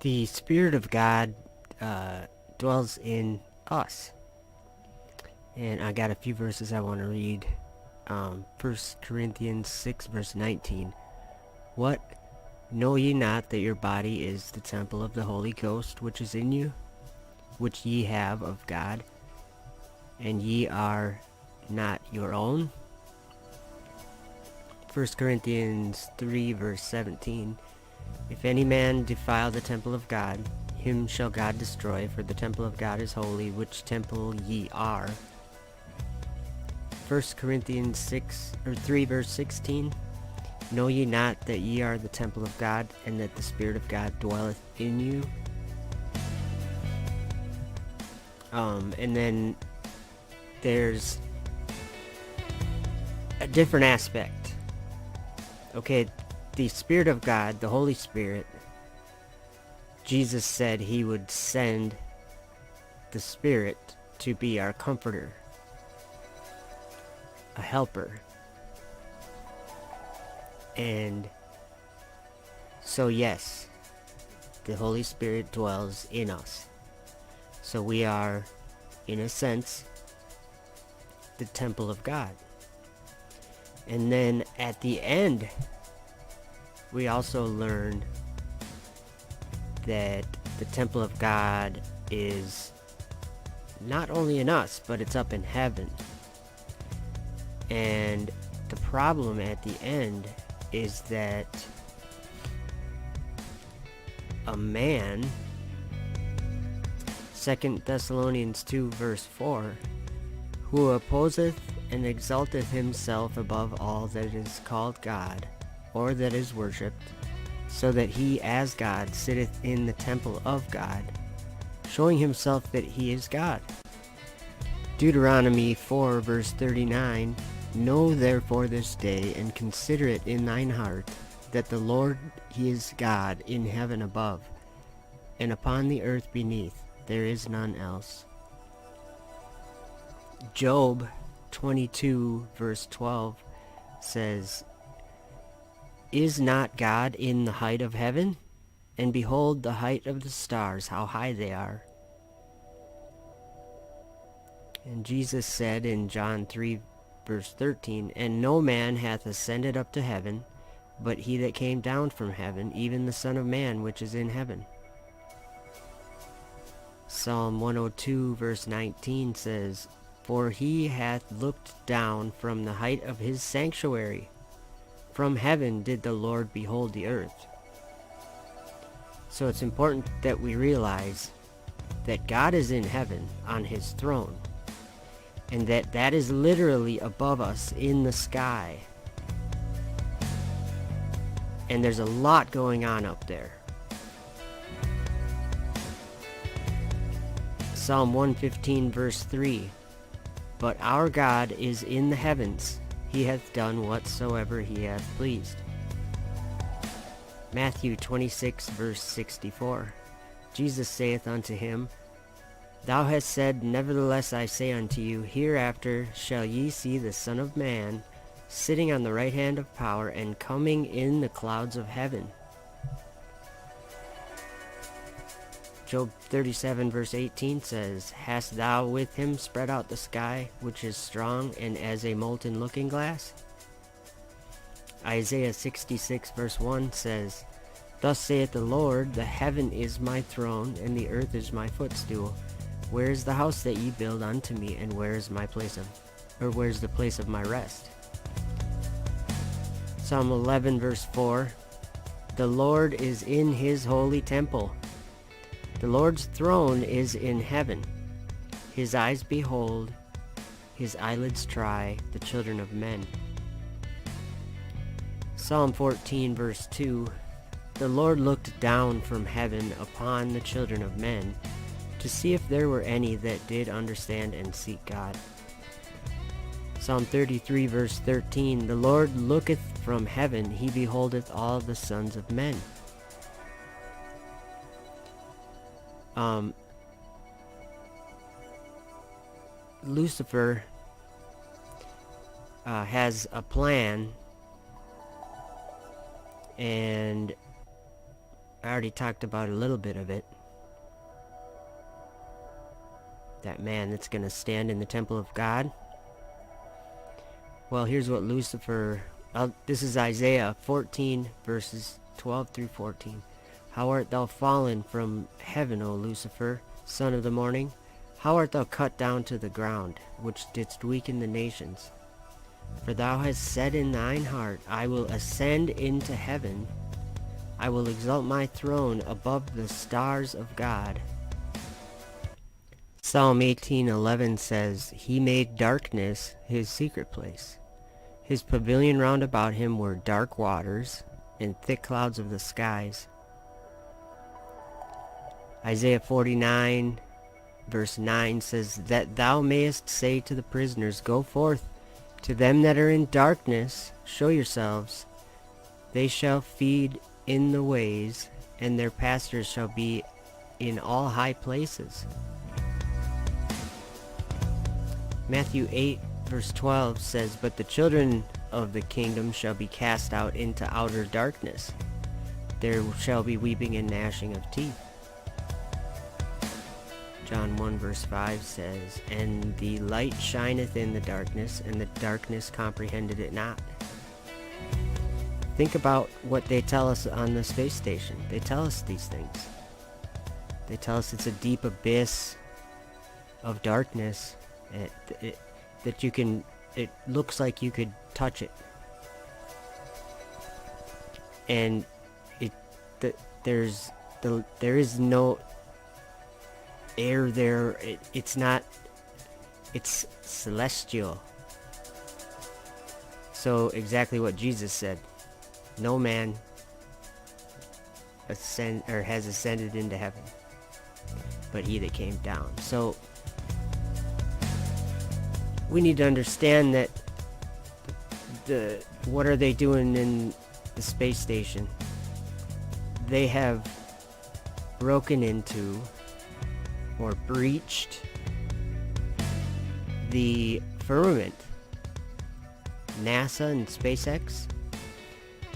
The Spirit of God dwells in us. And I got a few verses I want to read. 1 Corinthians 6 verse 19. What? Know ye not that your body is the temple of the Holy Ghost which is in you, which ye have of God, and ye are not your own? 1 Corinthians 3 verse 17. If any man defile the temple of God, him shall God destroy, for the temple of God is holy, which temple ye are. 1 Corinthians 3 verse 16. Know ye not that ye are the temple of God, and that the Spirit of God dwelleth in you? And then there's a different aspect. Okay, the Spirit of God, the Holy Spirit, Jesus said he would send the Spirit to be our comforter, a helper. And so yes, the Holy Spirit dwells in us. So we are, in a sense, the temple of God. And then at the end, we also learn that the temple of God is not only in us, but it's up in heaven. And the problem at the end is that a man, 2 Thessalonians 2 verse 4, who opposeth and exalteth himself above all that is called God, or that is worshipped, so that he as God sitteth in the temple of God, showing himself that he is God. Deuteronomy 4 verse 39, Know therefore this day, and consider it in thine heart, that the Lord he is God in heaven above, and upon the earth beneath, there is none else. Job 22 verse 12 says, Is not God in the height of heaven? And behold the height of the stars, how high they are. And Jesus said in John 3 verse 13, And no man hath ascended up to heaven, but he that came down from heaven, even the Son of Man which is in heaven. Psalm 102 verse 19 says, For he hath looked down from the height of his sanctuary. From heaven did the Lord behold the earth. So it's important that we realize that God is in heaven on his throne, and that is literally above us in the sky. And there's a lot going on up there. Psalm 115 verse 3. But our God is in the heavens. He hath done whatsoever he hath pleased. Matthew 26 verse 64. Jesus saith unto him, Thou hast said, Nevertheless I say unto you, hereafter shall ye see the Son of Man sitting on the right hand of power and coming in the clouds of heaven. Job 37 verse 18 says, Hast thou with him spread out the sky, which is strong and as a molten looking glass? Isaiah 66 verse 1 says, Thus saith the Lord, The heaven is my throne, and the earth is my footstool. Where is the house that ye build unto me, and where's the place of my rest? Psalm 11 verse 4. The Lord is in his holy temple. The Lord's throne is in heaven. His eyes behold, his eyelids try the children of men. Psalm 14 verse 2. The Lord looked down from heaven upon the children of men, to see if there were any that did understand and seek God. Psalm 33 verse 13. The Lord looketh from heaven, he beholdeth all the sons of men. Lucifer has a plan, and I already talked about a little bit of it. That man that's going to stand in the temple of God. Well, here's what Lucifer... this is Isaiah 14 verses 12 through 14. How art thou fallen from heaven, O Lucifer, son of the morning? How art thou cut down to the ground, which didst weaken the nations? For thou hast said in thine heart, I will ascend into heaven. I will exalt my throne above the stars of God. Psalm 18:11 says, He made darkness his secret place. His pavilion round about him were dark waters and thick clouds of the skies. Isaiah 49 verse 9 says, That thou mayest say to the prisoners, Go forth. To them that are in darkness, show yourselves. They shall feed in the ways, and their pastors shall be in all high places. Matthew 8 verse 12 says, But the children of the kingdom shall be cast out into outer darkness. There shall be weeping and gnashing of teeth. John 1 verse 5 says, And the light shineth in the darkness, and the darkness comprehended it not. Think about what they tell us on the space station. They tell us these things. They tell us it's a deep abyss of darkness that you can, it looks like you could touch it. And there is no air there. It's celestial. So exactly what Jesus said. No man has ascended into heaven, but he that came down. So we need to understand that what are they doing in the space station? They have broken into or breached the firmament. NASA and SpaceX,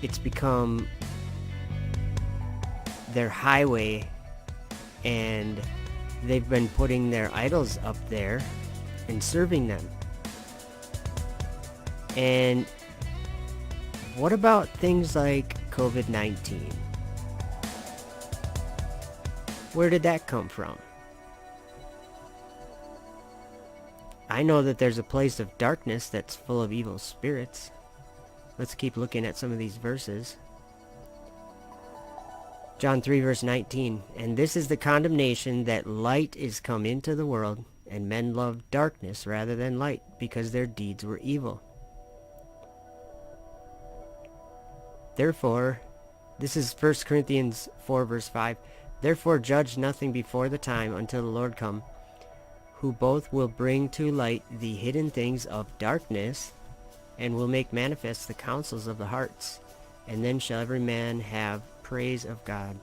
it's become their highway, and they've been putting their idols up there and serving them. And what about things like COVID-19? Where did that come from? I know that there's a place of darkness that's full of evil spirits. Let's keep looking at some of these verses. John 3 verse 19, and this is the condemnation, that light is come into the world, and men love darkness rather than light, because their deeds were evil. Therefore, this is 1 Corinthians 4 verse 5, therefore judge nothing before the time until the Lord come, who both will bring to light the hidden things of darkness, and will make manifest the counsels of the hearts, and then shall every man have praise of God.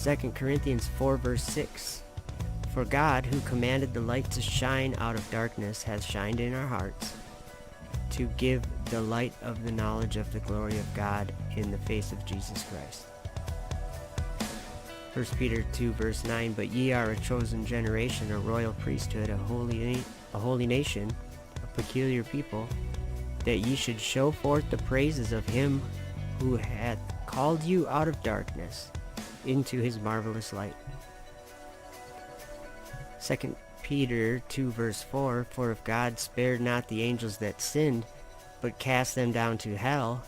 2 Corinthians 4 verse 6, for God, who commanded the light to shine out of darkness, has shined in our hearts, to give the light of the knowledge of the glory of God in the face of Jesus Christ. 1 Peter 2 verse 9, but ye are a chosen generation, a royal priesthood, a holy nation, a peculiar people, that ye should show forth the praises of him who hath called you out of darkness into his marvelous light. 2 Peter 2 verse 4, for if God spared not the angels that sinned, but cast them down to hell,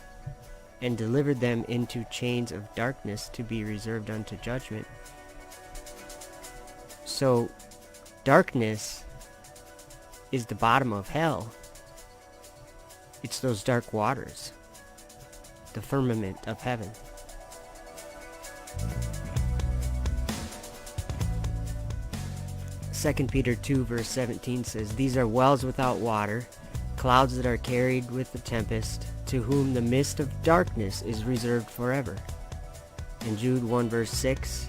and delivered them into chains of darkness to be reserved unto judgment. So, darkness is the bottom of hell. It's those dark waters, the firmament of heaven. Second Peter 2 verse 17 says, these are wells without water, clouds that are carried with the tempest, to whom the mist of darkness is reserved forever. And Jude 1 verse 6,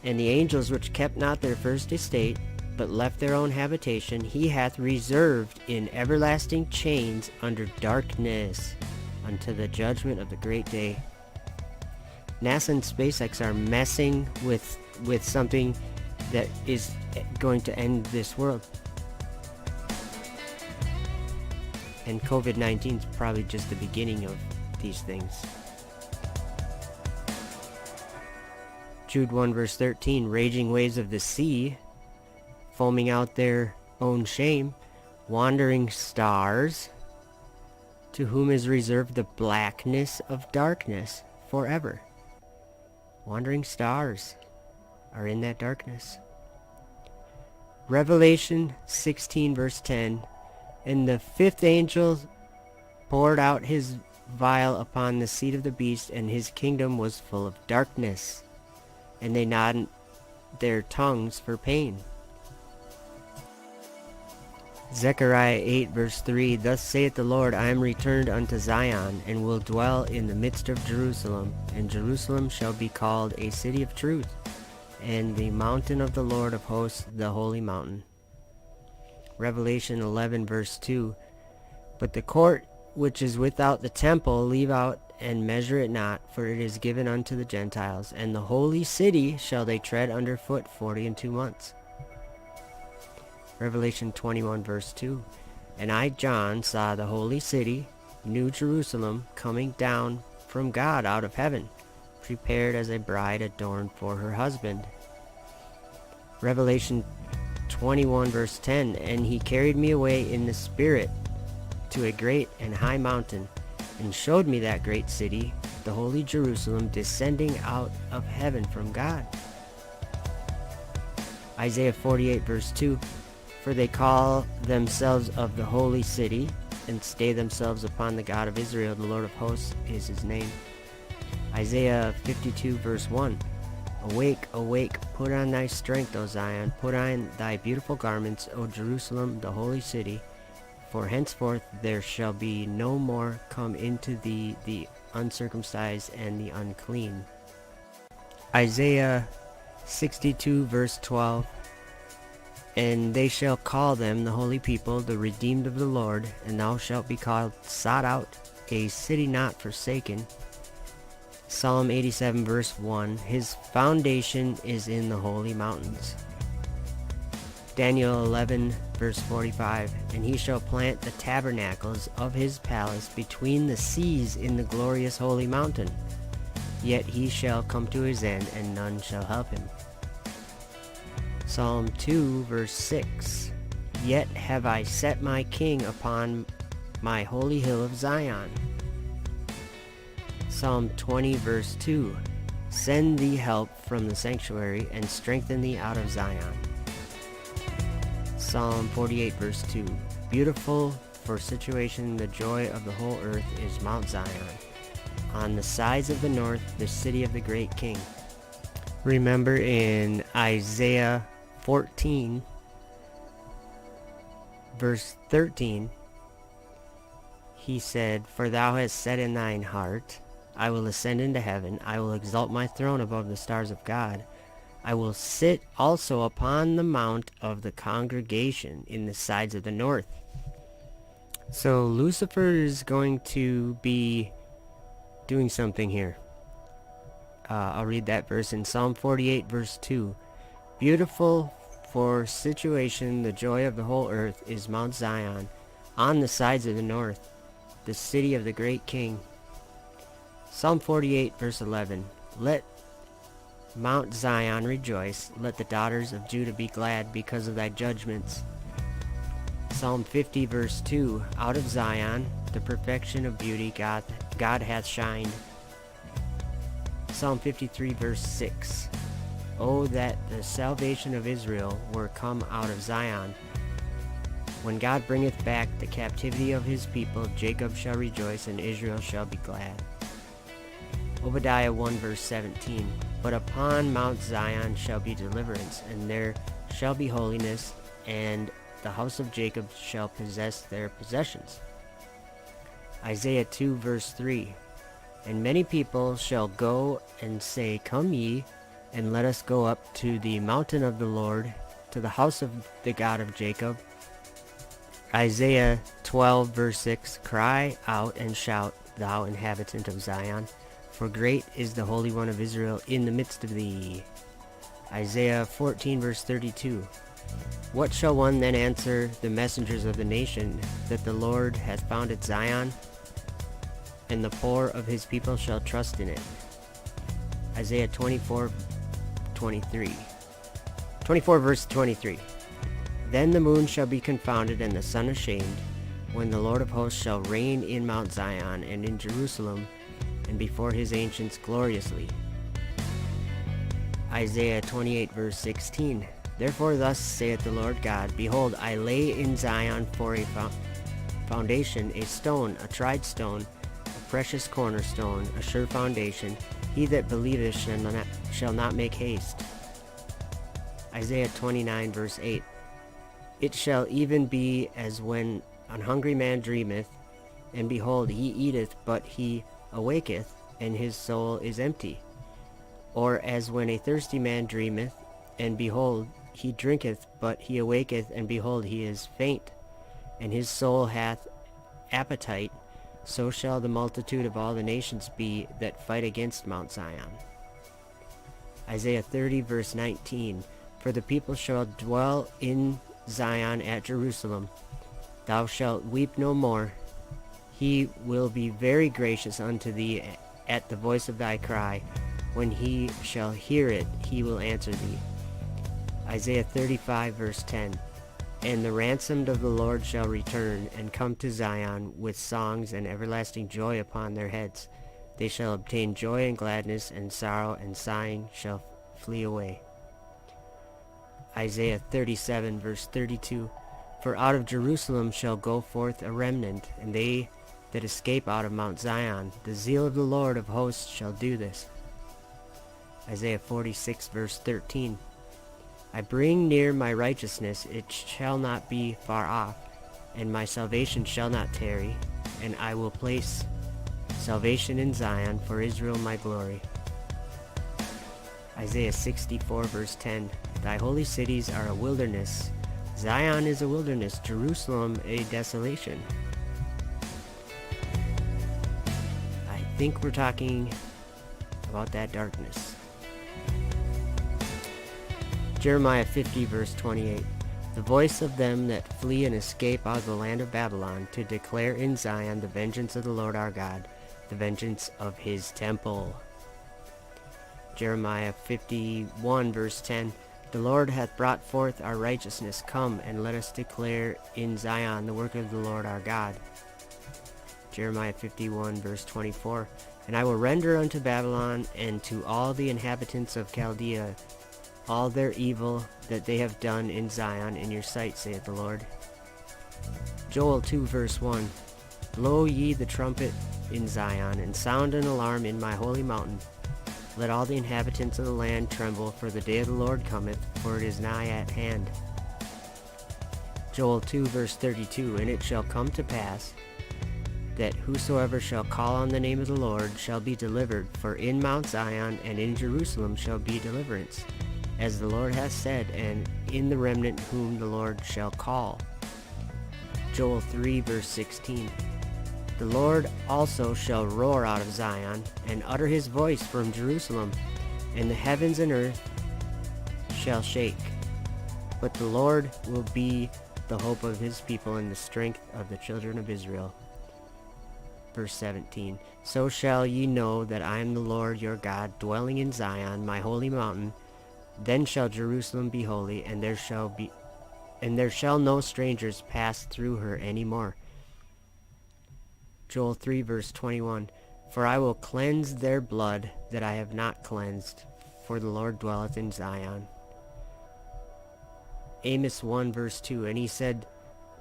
and the angels which kept not their first estate, but left their own habitation, he hath reserved in everlasting chains under darkness, unto the judgment of the great day. NASA and SpaceX are messing with something that is going to end this world. And COVID-19 is probably just the beginning of these things. Jude 1 verse 13, raging waves of the sea, foaming out their own shame, wandering stars, to whom is reserved the blackness of darkness forever. Wandering stars are in that darkness. Revelation 16 verse 10, and the fifth angel poured out his vial upon the seat of the beast, and his kingdom was full of darkness, and they gnawed their tongues for pain. Zechariah 8 verse 3, thus saith the Lord, I am returned unto Zion, and will dwell in the midst of Jerusalem, and Jerusalem shall be called a city of truth, and the mountain of the Lord of hosts, the holy mountain. Revelation 11 verse 2, but the court which is without the temple leave out and measure it not, for it is given unto the Gentiles, and the holy city shall they tread under foot 42 months. Revelation 21 verse 2, and I, John, saw the holy city, New Jerusalem, coming down from God out of heaven, prepared as a bride adorned for her husband. Revelation 21 verse 10, and he carried me away in the spirit to a great and high mountain, and showed me that great city, the holy Jerusalem, descending out of heaven from God. Isaiah 48 verse 2, for they call themselves of the holy city, and stay themselves upon the God of Israel, the Lord of hosts is his name. Isaiah 52 verse 1, awake, awake, put on thy strength, O Zion, put on thy beautiful garments, O Jerusalem, the holy city, for henceforth there shall be no more come into thee the uncircumcised and the unclean. Isaiah 62 verse 12, and they shall call them the holy people, the redeemed of the Lord, and thou shalt be called sought out, a city not forsaken. Psalm 87 verse 1, his foundation is in the holy mountains. Daniel 11 verse 45, and he shall plant the tabernacles of his palace between the seas in the glorious holy mountain. Yet he shall come to his end, and none shall help him. Psalm 2 verse 6, yet have I set my king upon my holy hill of Zion. Psalm 20 verse 2. Send thee help from the sanctuary and strengthen thee out of Zion. Psalm 48 verse 2. Beautiful for situation, the joy of the whole earth is Mount Zion. On the sides of the north, the city of the great king. Remember in Isaiah 14 verse 13, he said, For thou hast said in thine heart, I will ascend into heaven, I will exalt my throne above the stars of God. I will sit also upon the mount of the congregation in the sides of the north. So Lucifer is going to be doing something here. I'll read that verse in Psalm 48 verse 2. Beautiful for situation, the joy of the whole earth is Mount Zion, on the sides of the north, the city of the great king. Psalm 48 verse 11. Let Mount Zion rejoice, let the daughters of Judah be glad because of thy judgments. Psalm 50 verse 2. Out of Zion, the perfection of beauty, God hath shined. Psalm 53 verse 6. Oh, that the salvation of Israel were come out of Zion. When God bringeth back the captivity of his people, Jacob shall rejoice and Israel shall be glad. Obadiah 1 verse 17. But upon Mount Zion shall be deliverance, and there shall be holiness, and the house of Jacob shall possess their possessions. Isaiah 2 verse 3. And many people shall go and say, Come ye, and let us go up to the mountain of the Lord, to the house of the God of Jacob. Isaiah 12 verse 6. Cry out and shout, thou inhabitant of Zion, for great is the Holy One of Israel in the midst of thee. Isaiah 14 verse 32. What shall one then answer the messengers of the nation, that the Lord hath founded Zion, and the poor of his people shall trust in it? Isaiah 24 verse 23. Then the moon shall be confounded and the sun ashamed, when the Lord of hosts shall reign in Mount Zion and in Jerusalem, and before his ancients gloriously. Isaiah 28 verse 16. Therefore thus saith the Lord God, Behold, I lay in Zion for a foundation, a stone, a tried stone, a precious cornerstone, a sure foundation. He that believeth shall not make haste. Isaiah 29 verse 8. It shall even be as when an hungry man dreameth, and behold, he eateth, but he awaketh, and his soul is empty. Or as when a thirsty man dreameth, and behold, he drinketh, but he awaketh, and behold, he is faint, and his soul hath appetite. So shall the multitude of all the nations be that fight against Mount Zion. Isaiah 30 verse 19. For the people shall dwell in Zion at Jerusalem. Thou shalt weep no more. He will be very gracious unto thee at the voice of thy cry. When he shall hear it, he will answer thee. Isaiah 35 verse 10. And the ransomed of the Lord shall return, and come to Zion with songs and everlasting joy upon their heads. They shall obtain joy and gladness, and sorrow and sighing shall flee away. Isaiah 37 verse 32. For out of Jerusalem shall go forth a remnant, and they that escape out of Mount Zion. The zeal of the Lord of hosts shall do this. Isaiah 46 verse 13. I bring near my righteousness, it shall not be far off, and my salvation shall not tarry, and I will place salvation in Zion for Israel my glory. Isaiah 64 verse 10. Thy holy cities are a wilderness. Zion is a wilderness, Jerusalem a desolation. I think we're talking about that darkness. Jeremiah 50 verse 28. The voice of them that flee and escape out of the land of Babylon, to declare in Zion the vengeance of the Lord our God, the vengeance of his temple. Jeremiah 51 verse 10. The Lord hath brought forth our righteousness. Come, and let us declare in Zion the work of the Lord our God. Jeremiah 51 verse 24. And I will render unto Babylon and to all the inhabitants of Chaldea all their evil that they have done in Zion in your sight, saith the Lord. Joel 2 verse 1. Blow ye the trumpet in Zion, and sound an alarm in my holy mountain. Let all the inhabitants of the land tremble, for the day of the Lord cometh, for it is nigh at hand. Joel 2 verse 32. And it shall come to pass that whosoever shall call on the name of the Lord shall be delivered, for in Mount Zion and in Jerusalem shall be deliverance, as the Lord hath said, and in the remnant whom the Lord shall call. Joel 3 verse 16. The Lord also shall roar out of Zion, and utter his voice from Jerusalem, and the heavens and earth shall shake. But the Lord will be the hope of his people and the strength of the children of Israel. Verse 17. So shall ye know that I am the Lord your God, dwelling in Zion, my holy mountain. Then shall Jerusalem be holy, and there shall no strangers pass through her any more. Joel 3 verse 21. For I will cleanse their blood that I have not cleansed, for the Lord dwelleth in Zion. Amos 1 verse 2. And he said,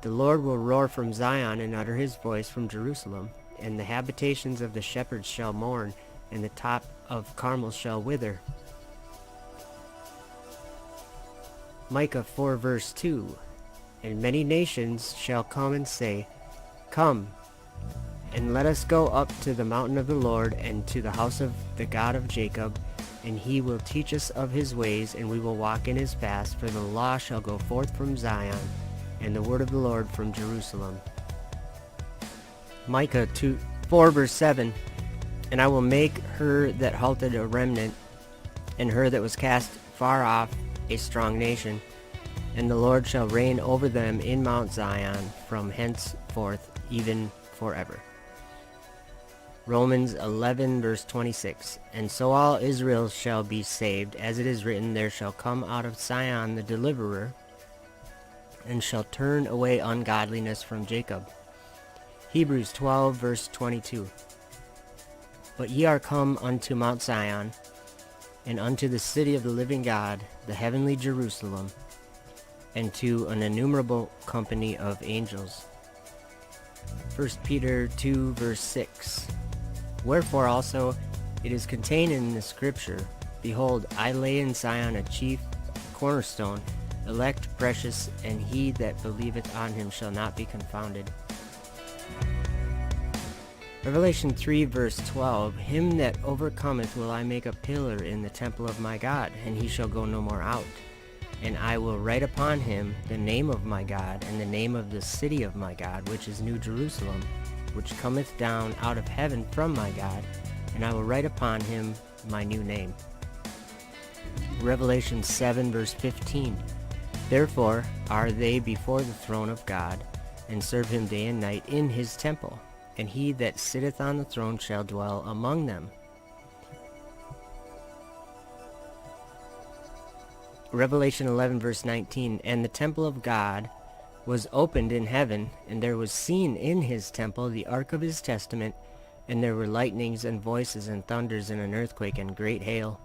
the Lord will roar from Zion, and utter his voice from Jerusalem, and the habitations of the shepherds shall mourn, and the top of Carmel shall wither. Micah 4 verse 2. And many nations shall come and say, Come, and let us go up to the mountain of the Lord, and to the house of the God of Jacob, and he will teach us of his ways, and we will walk in his paths, for the law shall go forth from Zion, and the word of the Lord from Jerusalem. Micah 4 verse 7. And I will make her that halted a remnant, and her that was cast far off a strong nation, and the Lord shall reign over them in Mount Zion from henceforth even forever. Romans 11 verse 26. And so all Israel shall be saved, as it is written, there shall come out of Zion the deliverer, and shall turn away ungodliness from Jacob. Hebrews 12 verse 22. But ye are come unto Mount Zion, and unto the city of the living God, the heavenly Jerusalem, and to an innumerable company of angels. 1 Peter 2 verse 6. Wherefore also it is contained in the scripture, Behold, I lay in Zion a chief cornerstone, elect, precious, and he that believeth on him shall not be confounded. Revelation 3 verse 12. Him that overcometh will I make a pillar in the temple of my God, and he shall go no more out. And I will write upon him the name of my God, and the name of the city of my God, which is New Jerusalem, which cometh down out of heaven from my God, and I will write upon him my new name. Revelation 7 verse 15. Therefore are they before the throne of God, and serve him day and night in his temple, and he that sitteth on the throne shall dwell among them. Revelation 11 verse 19. And the temple of God was opened in heaven, and there was seen in his temple the ark of his testament, and there were lightnings and voices and thunders and an earthquake and great hail.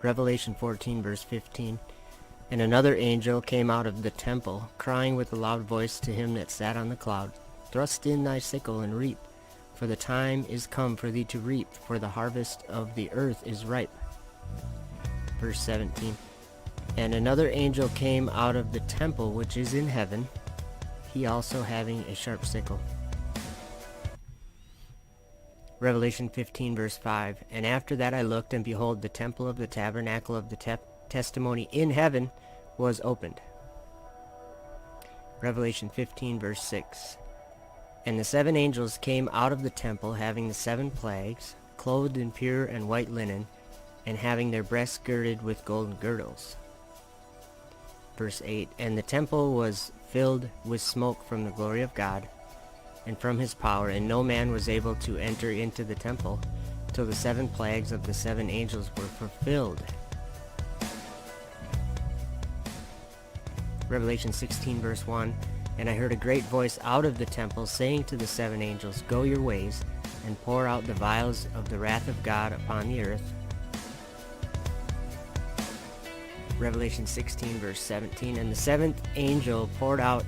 Revelation 14 verse 15. And another angel came out of the temple, crying with a loud voice to him that sat on the cloud, Thrust in thy sickle and reap, for the time is come for thee to reap, for the harvest of the earth is ripe. Verse 17. And another angel came out of the temple which is in heaven, he also having a sharp sickle. Revelation 15 verse 5. And after that I looked, and behold, the temple of the tabernacle of the testimony in heaven was opened. Revelation 15 verse 6. And the seven angels came out of the temple, having the 7 plagues, clothed in pure and white linen, and having their breasts girded with golden girdles. Verse 8. And the temple was filled with smoke from the glory of God, and from his power, and no man was able to enter into the temple, till the 7 plagues of the 7 angels were fulfilled. Revelation 16 verse 1. And I heard a great voice out of the temple saying to the 7 angels, Go your ways, and pour out the vials of the wrath of God upon the earth. Revelation 16 verse 17. And the 7th angel poured out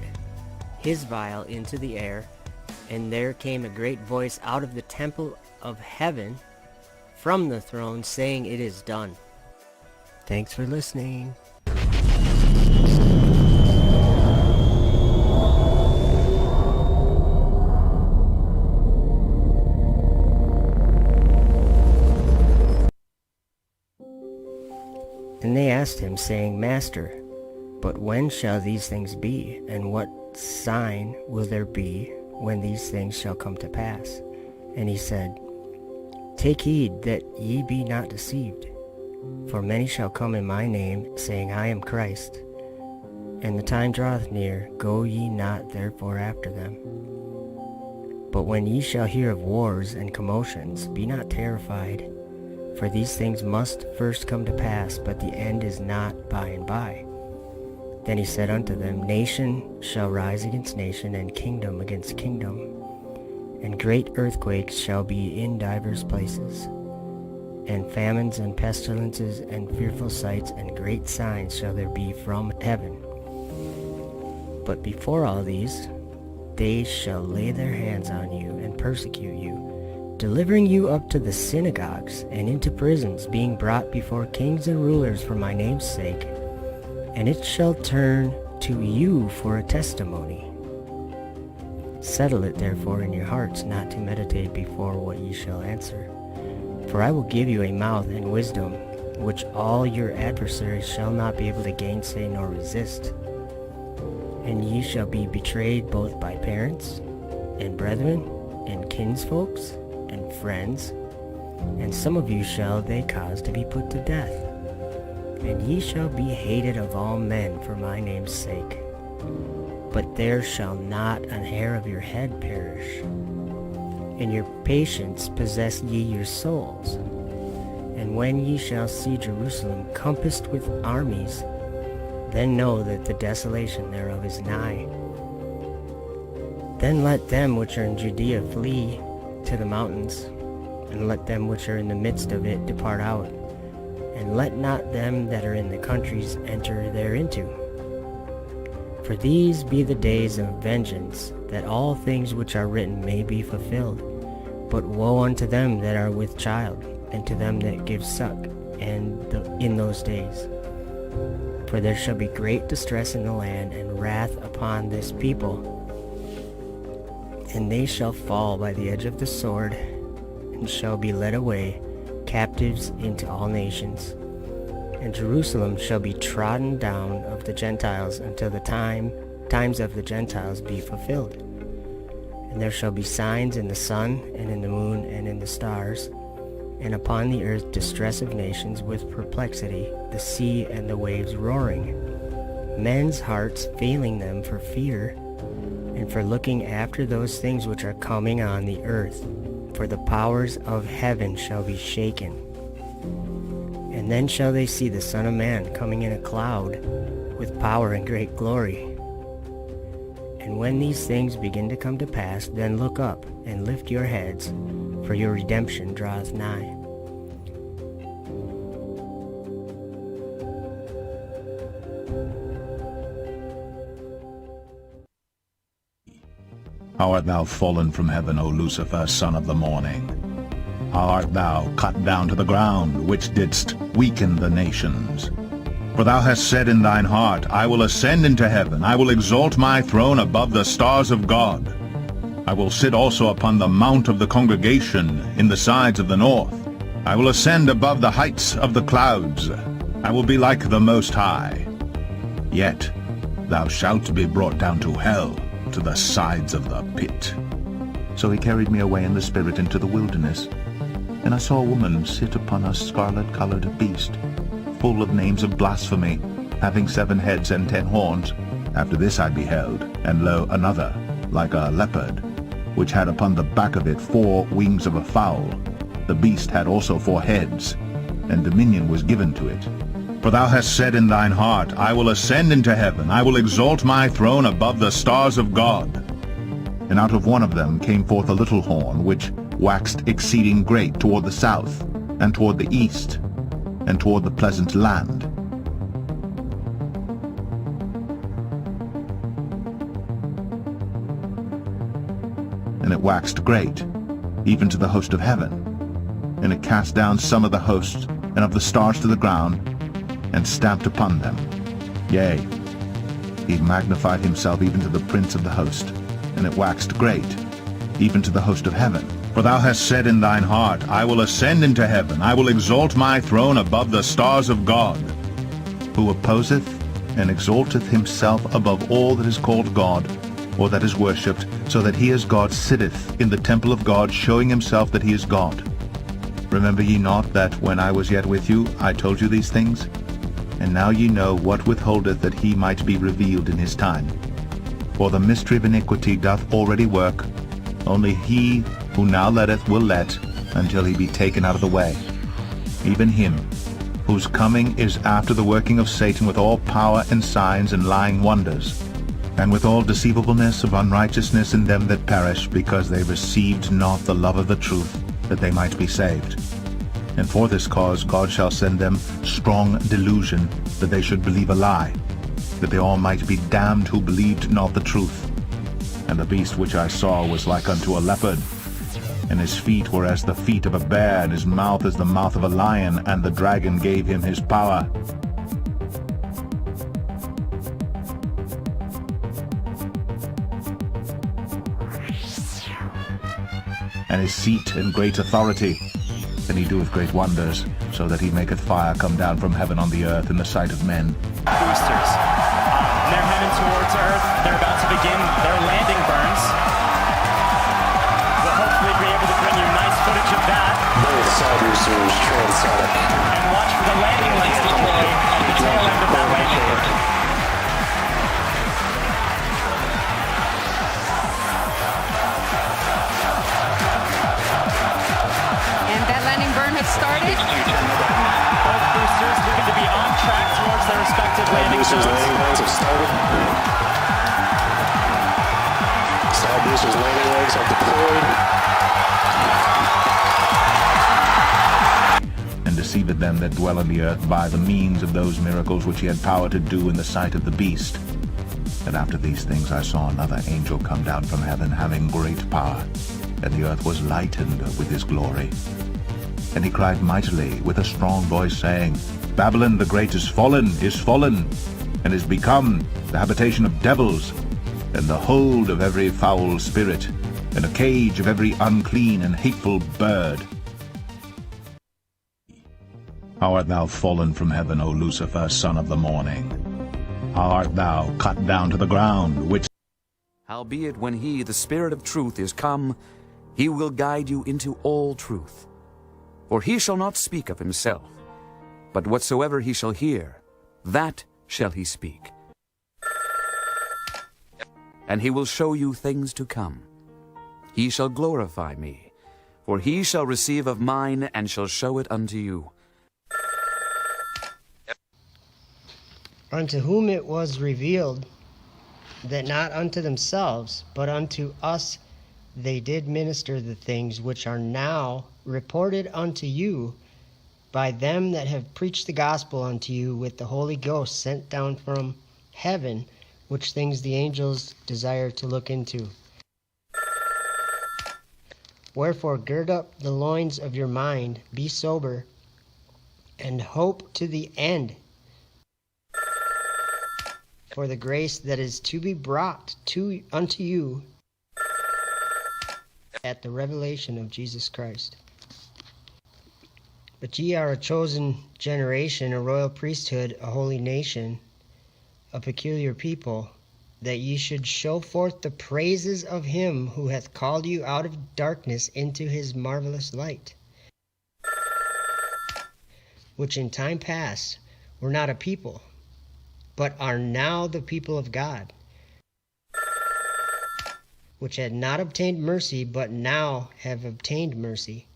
his vial into the air, and there came a great voice out of the temple of heaven from the throne saying, It is done. Thanks for listening. And they asked him, saying, Master, but when shall these things be? And what sign will there be when these things shall come to pass? And he said, Take heed that ye be not deceived. For many shall come in my name, saying, I am Christ. And the time draweth near, go ye not therefore after them. But when ye shall hear of wars and commotions, be not terrified. For these things must first come to pass, but the end is not by and by. Then he said unto them, Nation shall rise against nation, and kingdom against kingdom. And great earthquakes shall be in divers places. And famines and pestilences and fearful sights and great signs shall there be from heaven. But before all these, they shall lay their hands on you and persecute you, delivering you up to the synagogues and into prisons, being brought before kings and rulers for my name's sake. And it shall turn to you for a testimony. Settle it therefore in your hearts, not to meditate before what ye shall answer. For I will give you a mouth and wisdom, which all your adversaries shall not be able to gainsay nor resist. And ye shall be betrayed both by parents, and brethren, and kinsfolks, and friends, and some of you shall they cause to be put to death. And ye shall be hated of all men for my name's sake. But there shall not an hair of your head perish. In your patience possess ye your souls. And when ye shall see Jerusalem compassed with armies, then know that the desolation thereof is nigh. Then let them which are in Judea flee to the mountains, and let them which are in the midst of it depart out, and let not them that are in the countries enter thereinto. For these be the days of vengeance, that all things which are written may be fulfilled. But woe unto them that are with child, and to them that give suck, in those days. For there shall be great distress in the land, and wrath upon this people. And they shall fall by the edge of the sword, and shall be led away captives into all nations. And Jerusalem shall be trodden down of the Gentiles until the times of the Gentiles be fulfilled. And there shall be signs in the sun, and in the moon, and in the stars, and upon the earth distress of nations with perplexity, the sea and the waves roaring, men's hearts failing them for fear, and for looking after those things which are coming on the earth, for the powers of heaven shall be shaken. And then shall they see the Son of Man coming in a cloud, with power and great glory. And when these things begin to come to pass, then look up, and lift your heads, for your redemption draweth nigh. How art thou fallen from heaven, O Lucifer, son of the morning? How art thou cut down to the ground, which didst weaken the nations? For thou hast said in thine heart, I will ascend into heaven, I will exalt my throne above the stars of God. I will sit also upon the mount of the congregation in the sides of the north. I will ascend above the heights of the clouds. I will be like the Most High. Yet thou shalt be brought down to hell, to the sides of the pit. So he carried me away in the spirit into the wilderness, and I saw a woman sit upon a scarlet-colored beast, full of names of blasphemy, having 7 heads and 10 horns. After this I beheld, and lo, another, like a leopard, which had upon the back of it 4 wings of a fowl. The beast had also 4 heads, and dominion was given to it. For thou hast said in thine heart, I will ascend into heaven, I will exalt my throne above the stars of God. And out of one of them came forth a little horn, which waxed exceeding great toward the south, and toward the east, and toward the pleasant land. And it waxed great, even to the host of heaven. And it cast down some of the hosts and of the stars to the ground, and stamped upon them. Yea, he magnified himself even to the prince of the host, and it waxed great, even to the host of heaven. For thou hast said in thine heart, I will ascend into heaven, I will exalt my throne above the stars of God. Who opposeth and exalteth himself above all that is called God, or that is worshipped, so that he as God sitteth in the temple of God, showing himself that he is God. Remember ye not that when I was yet with you, I told you these things? And now ye know what withholdeth that he might be revealed in his time. For the mystery of iniquity doth already work, only he who now letteth will let, until he be taken out of the way. Even him, whose coming is after the working of Satan with all power and signs and lying wonders, and with all deceivableness of unrighteousness in them that perish, because they received not the love of the truth, that they might be saved. And for this cause God shall send them strong delusion, that they should believe a lie, that they all might be damned who believed not the truth. And the beast which I saw was like unto a leopard, and his feet were as the feet of a bear, and his mouth as the mouth of a lion, and the dragon gave him his power. And his seat and great authority. And he doeth great wonders, so that he maketh fire come down from heaven on the earth in the sight of men. Boosters. They're heading towards Earth. They're about to begin their landing burns. We'll hopefully be able to bring you nice footage of that. Both side boosters transonic. And watch for the landing lights deploy at the tail end of that landing burn. Started. Both boosters looking to be on track towards their respective landing zones. Landing legs have started. Side boosters landing legs have deployed. And deceived them that dwell on the earth by the means of those miracles which he had power to do in the sight of the beast. And after these things I saw another angel come down from heaven, having great power, and the earth was lightened with his glory. And he cried mightily with a strong voice, saying, Babylon the great is fallen, and is become the habitation of devils, and the hold of every foul spirit, and a cage of every unclean and hateful bird. How art thou fallen from heaven, O Lucifer, son of the morning? How art thou cut down to the ground, which... Howbeit when he, the Spirit of truth, is come, he will guide you into all truth. For he shall not speak of himself, but whatsoever he shall hear, that shall he speak. And he will show you things to come. He shall glorify me, for he shall receive of mine, and shall show it unto you. Unto whom it was revealed that not unto themselves, but unto us they did minister the things which are now reported unto you by them that have preached the gospel unto you with the Holy Ghost sent down from heaven, which things the angels desire to look into. Wherefore gird up the loins of your mind, be sober, and hope to the end for the grace that is to be brought unto you at the revelation of Jesus Christ. But ye are a chosen generation, a royal priesthood, a holy nation, a peculiar people, that ye should show forth the praises of him who hath called you out of darkness into his marvelous light, which in time past were not a people, but are now the people of God, which had not obtained mercy, but now have obtained mercy.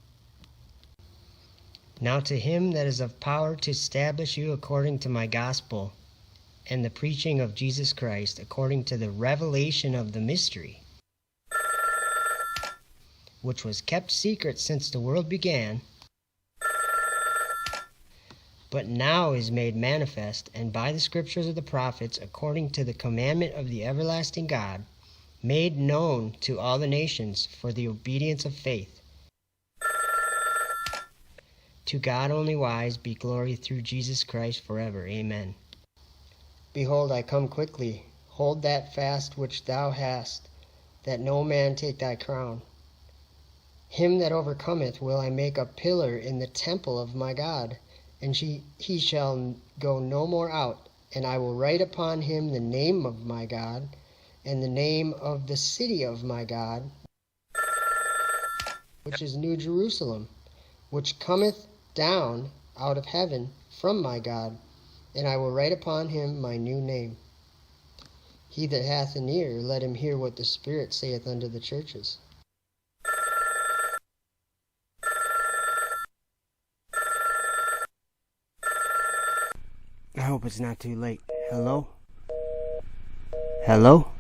Now to him that is of power to establish you according to my gospel and the preaching of Jesus Christ, according to the revelation of the mystery, which was kept secret since the world began, but now is made manifest, and by the scriptures of the prophets, according to the commandment of the everlasting God, made known to all the nations for the obedience of faith. To God only wise be glory through Jesus Christ forever. Amen. Behold, I come quickly. Hold that fast which thou hast, that no man take thy crown. Him that overcometh will I make a pillar in the temple of my God, and he shall go no more out. And I will write upon him the name of my God, and the name of the city of my God, which is New Jerusalem, which cometh down out of heaven from my God, and I will write upon him my new name. He that hath an ear, let him hear what the Spirit saith unto the churches. I hope it's not too late. Hello? Hello?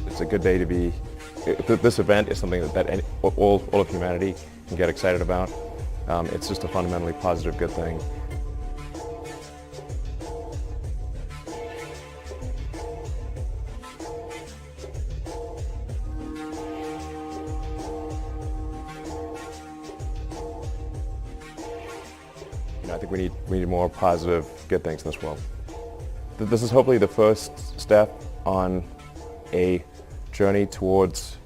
It's a good day to be. This event is something that all of humanity can get excited about. It's just a fundamentally positive, good thing. I think we need more positive, good things in this world. This is hopefully the first step on a journey towards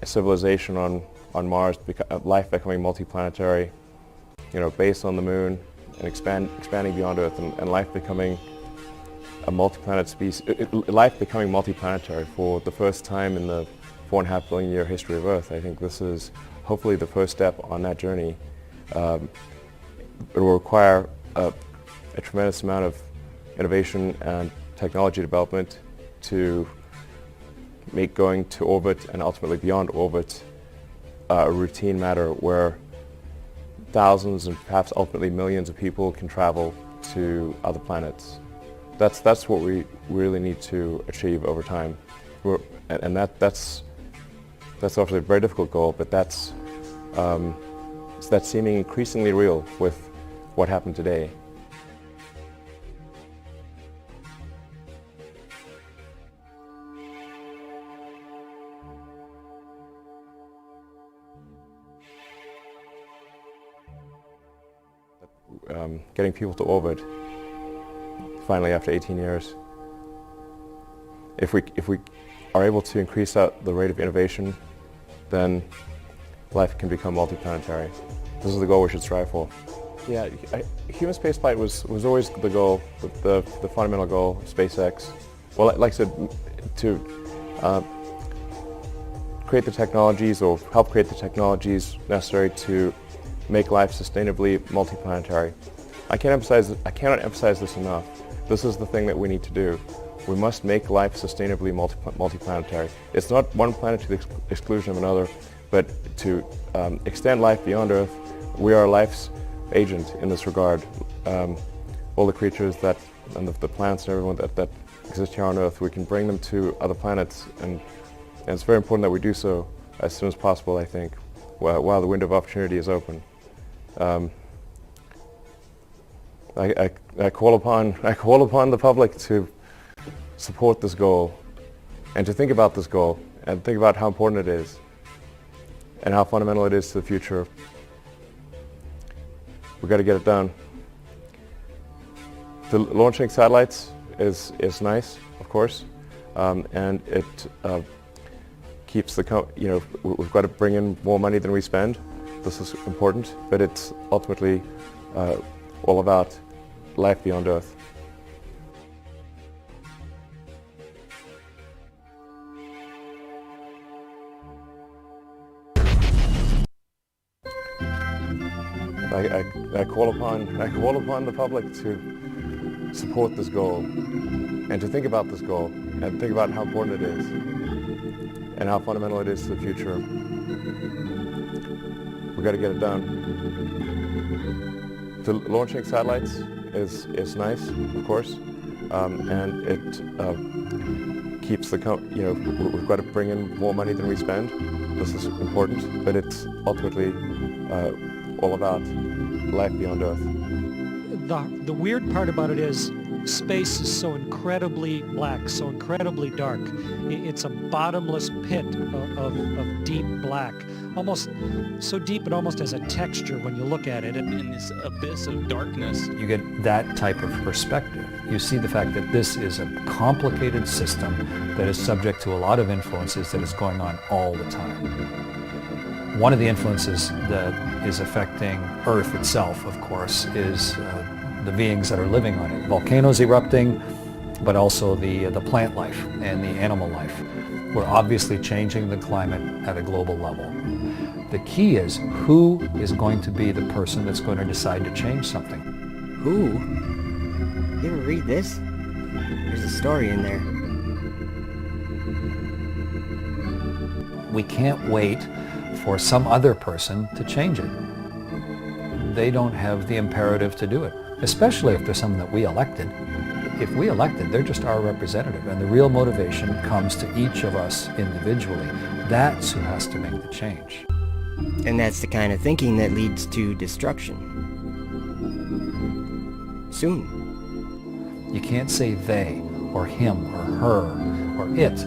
a civilization on Mars, life becoming multiplanetary, based on the moon and expanding beyond Earth, and life becoming a multi-planet species, life becoming multiplanetary for the first time in the 4.5 billion year history of Earth. I think this is hopefully the first step on that journey. It will require a tremendous amount of innovation and technology development to make going to orbit and ultimately beyond orbit a routine matter where thousands and perhaps ultimately millions of people can travel to other planets. That's what we really need to achieve over time. That's obviously a very difficult goal, but that's seeming increasingly real with what happened today. Getting people to orbit finally after 18 years. If we are able to increase the rate of innovation, then life can become multiplanetary. This is the goal we should strive for. Yeah, human spaceflight was always the goal, the fundamental goal of SpaceX. Well, like I said, to create the technologies or help create the technologies necessary to make life sustainably multiplanetary. I cannot emphasize this enough. This is the thing that we need to do. We must make life sustainably multiplanetary. It's not one planet to the exclusion of another, but to extend life beyond Earth. We are life's agent in this regard. All the creatures and the plants and everyone that exist here on Earth, we can bring them to other planets, and it's very important that we do so as soon as possible, I think, while the window of opportunity is open. I call upon the public to support this goal, and to think about this goal, and think about how important it is, and how fundamental it is to the future. We've got to get it done. The launching satellites is nice, of course, and it keeps we've got to bring in more money than we spend. This is important, but it's ultimately all about life beyond Earth. I call upon the public to support this goal and to think about this goal and think about how important it is and how fundamental it is to the future. We've got to get it done. Launching satellites is nice, of course, and it keeps the we've got to bring in more money than we spend. This is important, but it's ultimately all about life beyond Earth. The weird part about it is space is so incredibly black, so incredibly dark. It's a bottomless pit of deep black, almost so deep it almost has a texture when you look at it. In this abyss of darkness, you get that type of perspective. You see the fact that this is a complicated system that is subject to a lot of influences that is going on all the time. One of the influences that is affecting Earth itself, of course, is the beings that are living on it. Volcanoes erupting, but also the plant life and the animal life. We're obviously changing the climate at a global level. The key is, who is going to be the person that's going to decide to change something? Who? You ever read this? There's a story in there. We can't wait for some other person to change it. They don't have the imperative to do it, especially if they're someone that we elected. If we elected, they're just our representative, and the real motivation comes to each of us individually. That's who has to make the change. And that's the kind of thinking that leads to destruction. Soon. You can't say they, or him, or her, or it.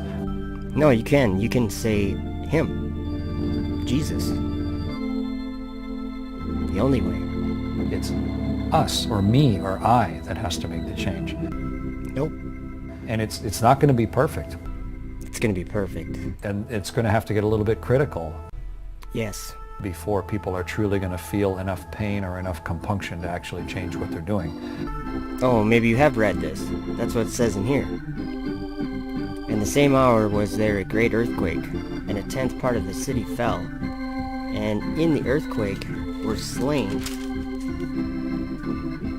No, you can. You can say him. Jesus. The only way. It's us, or me, or I that has to make the change. Nope. And it's not going to be perfect. It's going to be perfect. And it's going to have to get a little bit critical. Yes. Before people are truly going to feel enough pain or enough compunction to actually change what they're doing. Oh, maybe you have read this. That's what it says in here. In the same hour was there a great earthquake, and a tenth part of the city fell. And in the earthquake were slain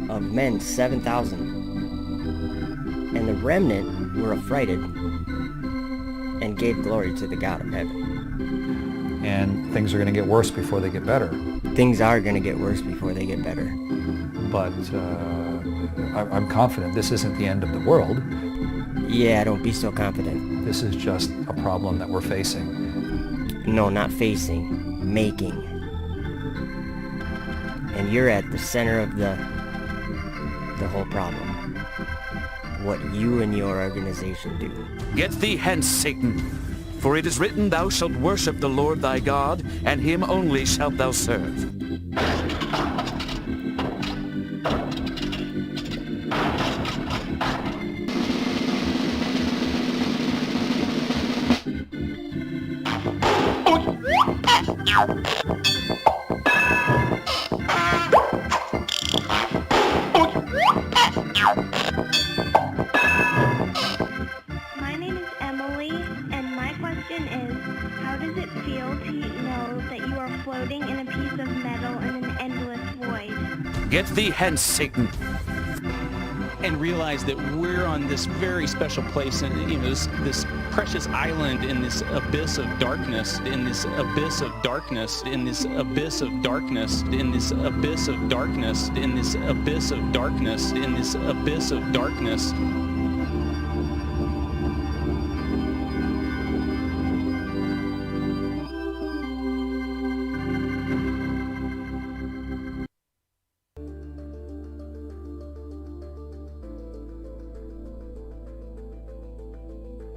of men 7,000. And the remnant were affrighted and gave glory to the God of heaven. And things are going to get worse before they get better. Things are going to get worse before they get better. But I'm confident this isn't the end of the world. Yeah, don't be so confident. This is just a problem that we're facing. No, not facing. Making. And you're at the center of the whole problem. What you and your organization do. Get thee hence, Satan, for it is written, thou shalt worship the Lord thy God, and him only shalt thou serve. My name is Emily, and my question is, how does it feel to know that you are floating in a piece of metal in an endless void? Get thee hence, Satan. and realize that we're on this very special place, and this precious island in this abyss of darkness, in this abyss of darkness, in this abyss of darkness, in this abyss of darkness, in this abyss of darkness, in this abyss of darkness.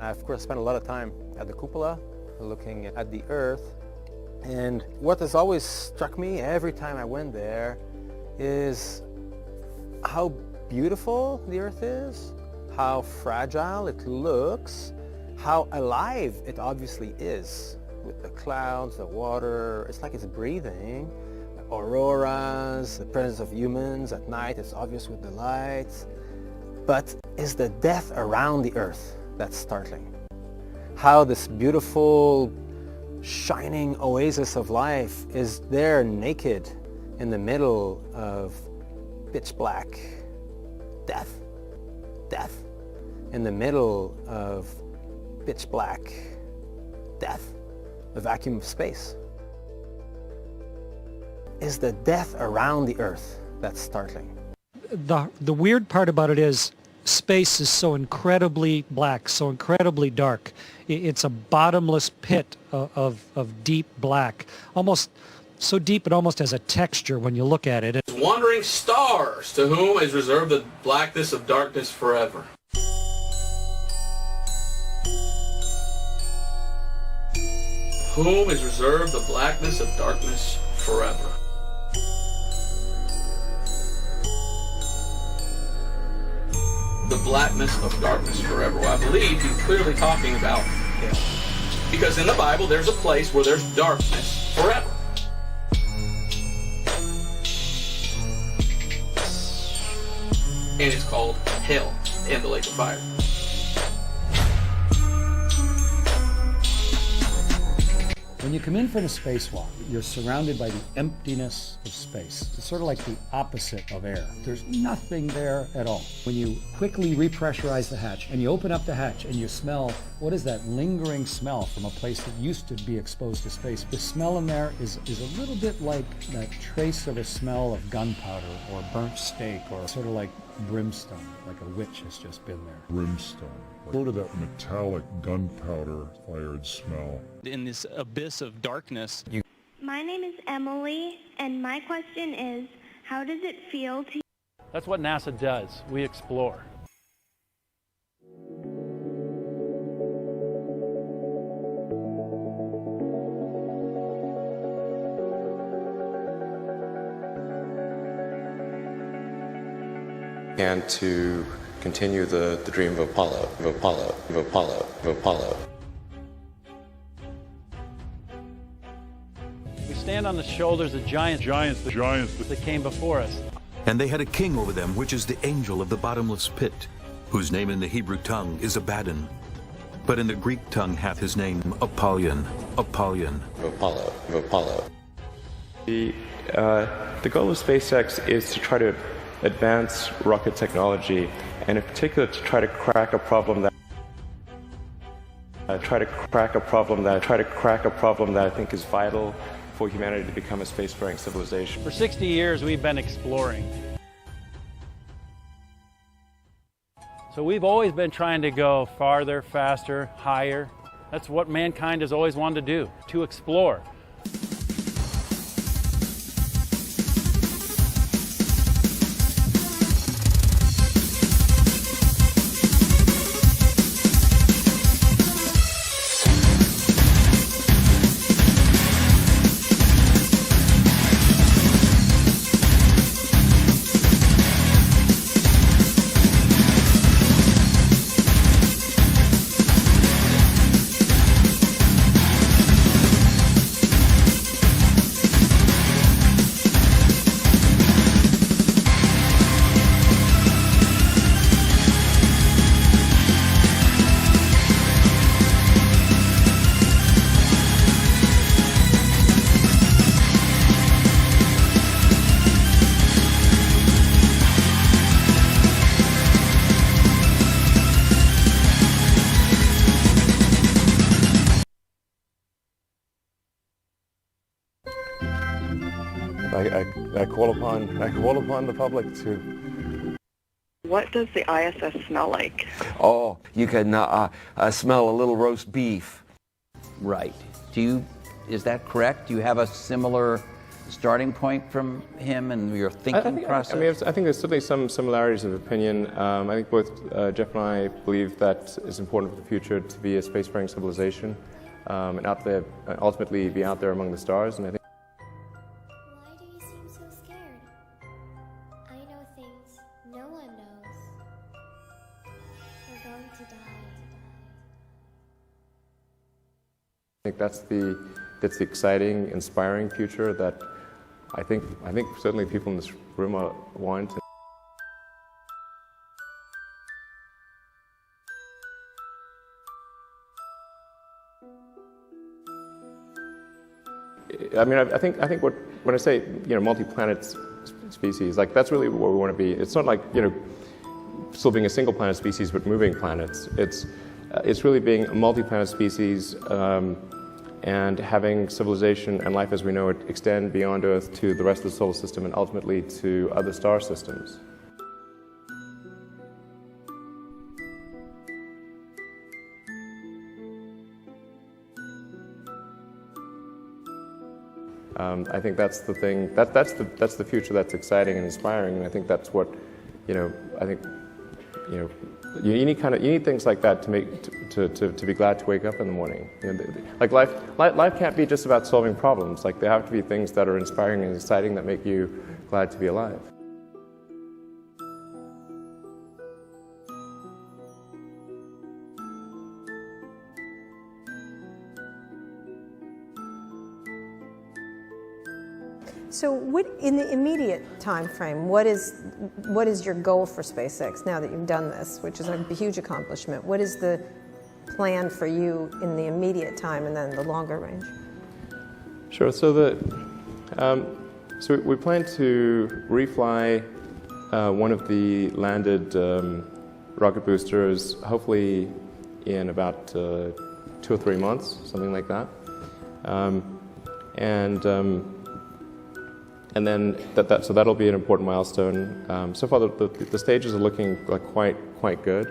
Of course, I spent a lot of time at the cupola, looking at the Earth, and what has always struck me every time I went there is how beautiful the Earth is, how fragile it looks, how alive it obviously is, with the clouds, the water. It's like it's breathing. The auroras, the presence of humans at night, it's obvious with the lights. But it's the death around the Earth that's startling. How this beautiful, shining oasis of life is there naked in the middle of pitch black death, death, in the middle of pitch black death, the vacuum of space. Is the death around the Earth that's startling. The weird part about it is space is so incredibly black, so incredibly dark. It's a bottomless pit of deep black, almost so deep it almost has a texture when you look at it. Wandering stars, to whom is reserved the blackness of darkness forever. Whom is reserved the blackness of darkness forever. The blackness of darkness forever. Well, I believe he's clearly talking about hell. Because in the Bible, there's a place where there's darkness forever. And it's called hell and the lake of fire. When you come in from a spacewalk, you're surrounded by the emptiness of space. It's sort of like the opposite of air. There's nothing there at all. When you quickly repressurize the hatch and you open up the hatch and you smell, what is that lingering smell from a place that used to be exposed to space? The smell in there is a little bit like that trace of a smell of gunpowder or burnt steak, or sort of like brimstone, like a witch has just been there. Brimstone. Sort of that metallic gunpowder-fired smell. In this abyss of darkness, My name is Emily, and my question is, how does it feel to... That's what NASA does. We explore. And to continue the dream of Apollo. We stand on the shoulders of giants that came before us. And they had a king over them, which is the angel of the bottomless pit, whose name in the Hebrew tongue is Abaddon, but in the Greek tongue hath his name Apollyon. Apollo. The goal of SpaceX is to try to advance rocket technology, and in particular to try to crack a problem that I think is vital for humanity to become a spacefaring civilization. For 60 years, we've been exploring. So we've always been trying to go farther, faster, higher. That's what mankind has always wanted to do, to explore. I call upon the public to. What does the ISS smell like? Oh, you can smell a little roast beef. Right. Is that correct? Do you have a similar starting point from him and your thinking process? I think there's certainly some similarities of opinion. I think both Jeff and I believe that it's important for the future to be a spacefaring civilization, and out there, ultimately be out there among the stars. And I think. Why do you seem so scared? I know things no one knows. We're going to die. I think that's the exciting, inspiring future that I think certainly people in this room want. I mean, I think when I say, multi-planet species, like that's really what we want to be. It's not like, still being a single planet species but moving planets. It's really being a multi-planet species and having civilization and life as we know it extend beyond Earth to the rest of the solar system and ultimately to other star systems. I think that's the thing. That's the future that's exciting and inspiring, and I think that's what, I think, you need things like that to be glad to wake up in the morning. Like life can't be just about solving problems. Like there have to be things that are inspiring and exciting that make you glad to be alive. So what, in the immediate time frame, what is your goal for SpaceX now that you've done this, which is a huge accomplishment? What is the plan for you in the immediate time and then the longer range? Sure. So so we plan to refly one of the landed rocket boosters, hopefully in about 2 or 3 months, something like that, and then so that'll be an important milestone. So far, the stages are looking like quite good,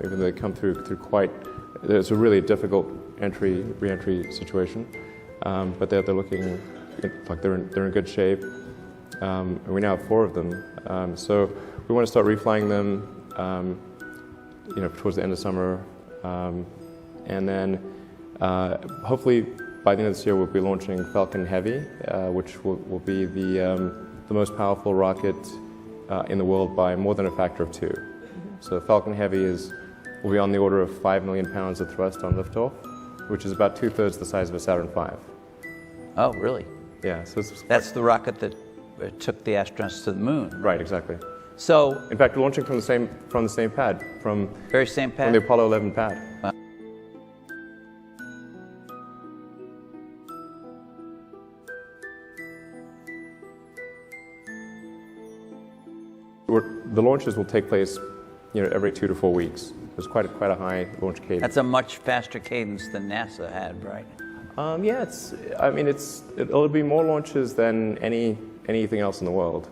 even though they come through quite. It's a really difficult re-entry situation, but they're looking like they're in good shape. And we now have 4 of them, so we want to start reflying them, towards the end of summer, and then hopefully. By the end of this year, we'll be launching Falcon Heavy, which will be the most powerful rocket in the world by more than a factor of 2. So Falcon Heavy will be on the order of 5 million pounds of thrust on liftoff, which is about 2/3 the size of a Saturn V. Oh, really? Yeah. So that's the rocket that took the astronauts to the moon. Right. Exactly. So, in fact, we're launching from the same pad, from the Apollo 11 pad. The launches will take place, every 2 to 4 weeks. There's quite a high launch cadence. That's a much faster cadence than NASA had, right? Yeah, it'll be more launches than anything else in the world.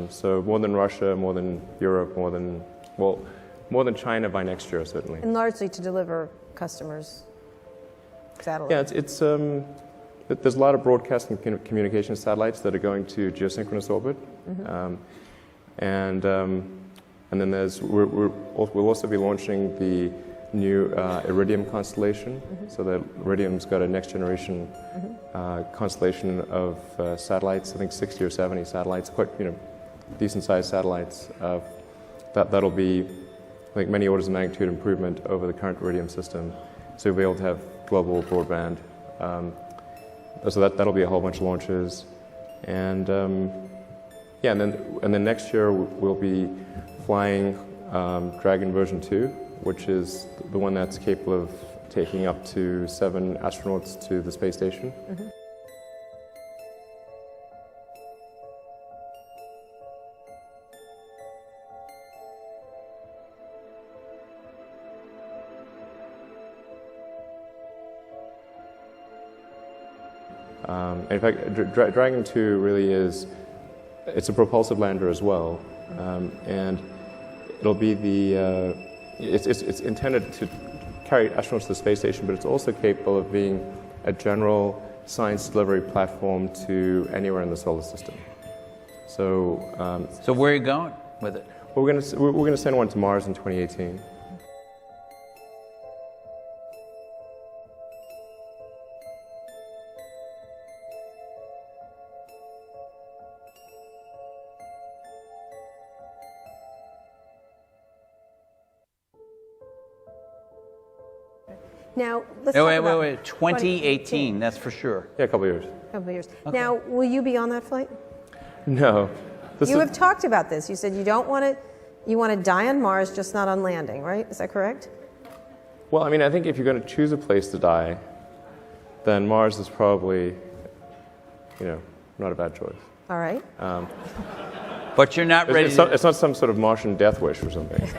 So more than Russia, more than Europe, more than China by next year, certainly. And largely to deliver customers' satellites. Yeah, there's a lot of broadcasting communication satellites that are going to geosynchronous orbit, and then we'll also be launching the new Iridium constellation. So that Iridium's got a next generation constellation of satellites. I think 60 or 70 satellites, quite decent sized satellites. That'll be, I think, many orders of magnitude improvement over the current Iridium system. So we'll be able to have global broadband. So that'll be a whole bunch of launches, and and then next year we'll be flying Dragon version 2, which is the one that's capable of taking up to 7 astronauts to the space station. In fact, Dragon 2 really it's a propulsive lander as well, and it'll be it's intended to carry astronauts to the space station, but it's also capable of being a general science delivery platform to anywhere in the solar system. So where are you going with it? We're going to send one to Mars in 2018. Now, let's wait. 2018, that's for sure. Yeah, a couple of years. Okay. Now, will you be on that flight? No. You have talked about this. You said you don't want to, you want to die on Mars, just not on landing, right? Is that correct? Well, I mean, I think if you're going to choose a place to die, then Mars is probably, not a bad choice. All right. But you're not ready. It's not some sort of Martian death wish or something.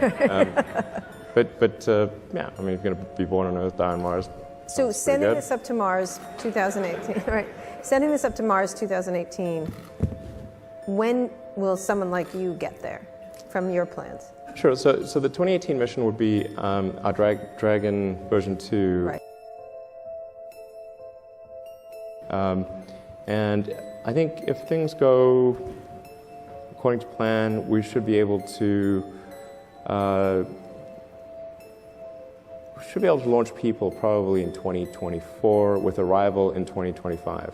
But yeah, I mean, if you're going to be born on Earth, die on Mars. So sending this up to Mars 2018, right? Sending this up to Mars 2018, when will someone like you get there from your plans? Sure. So the 2018 mission would be our Dragon version 2. Right. And I think if things go according to plan, we should be able to launch people probably in 2024 with arrival in 2025.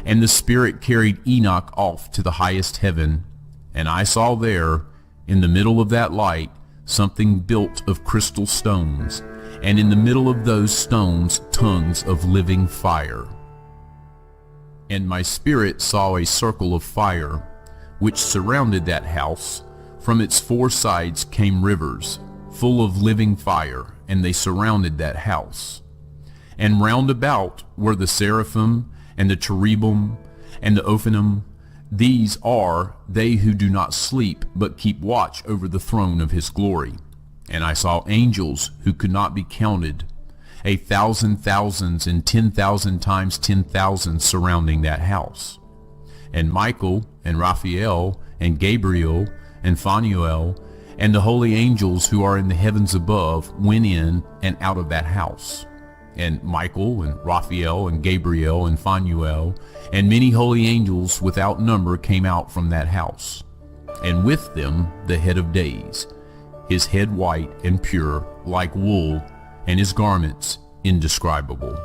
And the Spirit carried Enoch off to the highest heaven, and I saw there, in the middle of that light, something built of crystal stones, and in the middle of those stones tongues of living fire. And my spirit saw a circle of fire, which surrounded that house. From its four sides came rivers, full of living fire, and they surrounded that house. And round about were the seraphim, and the cherubim, and the Ophanim. These are they who do not sleep, but keep watch over the throne of his glory. And I saw angels who could not be counted, 1,000 thousands and 10,000 times 10,000 surrounding that house. And Michael, and Raphael, and Gabriel, and Phanuel, and the holy angels who are in the heavens above went in and out of that house. And Michael, and Raphael, and Gabriel, and Phanuel, and many holy angels without number came out from that house. And with them the head of days, his head white and pure like wool, and his garments indescribable.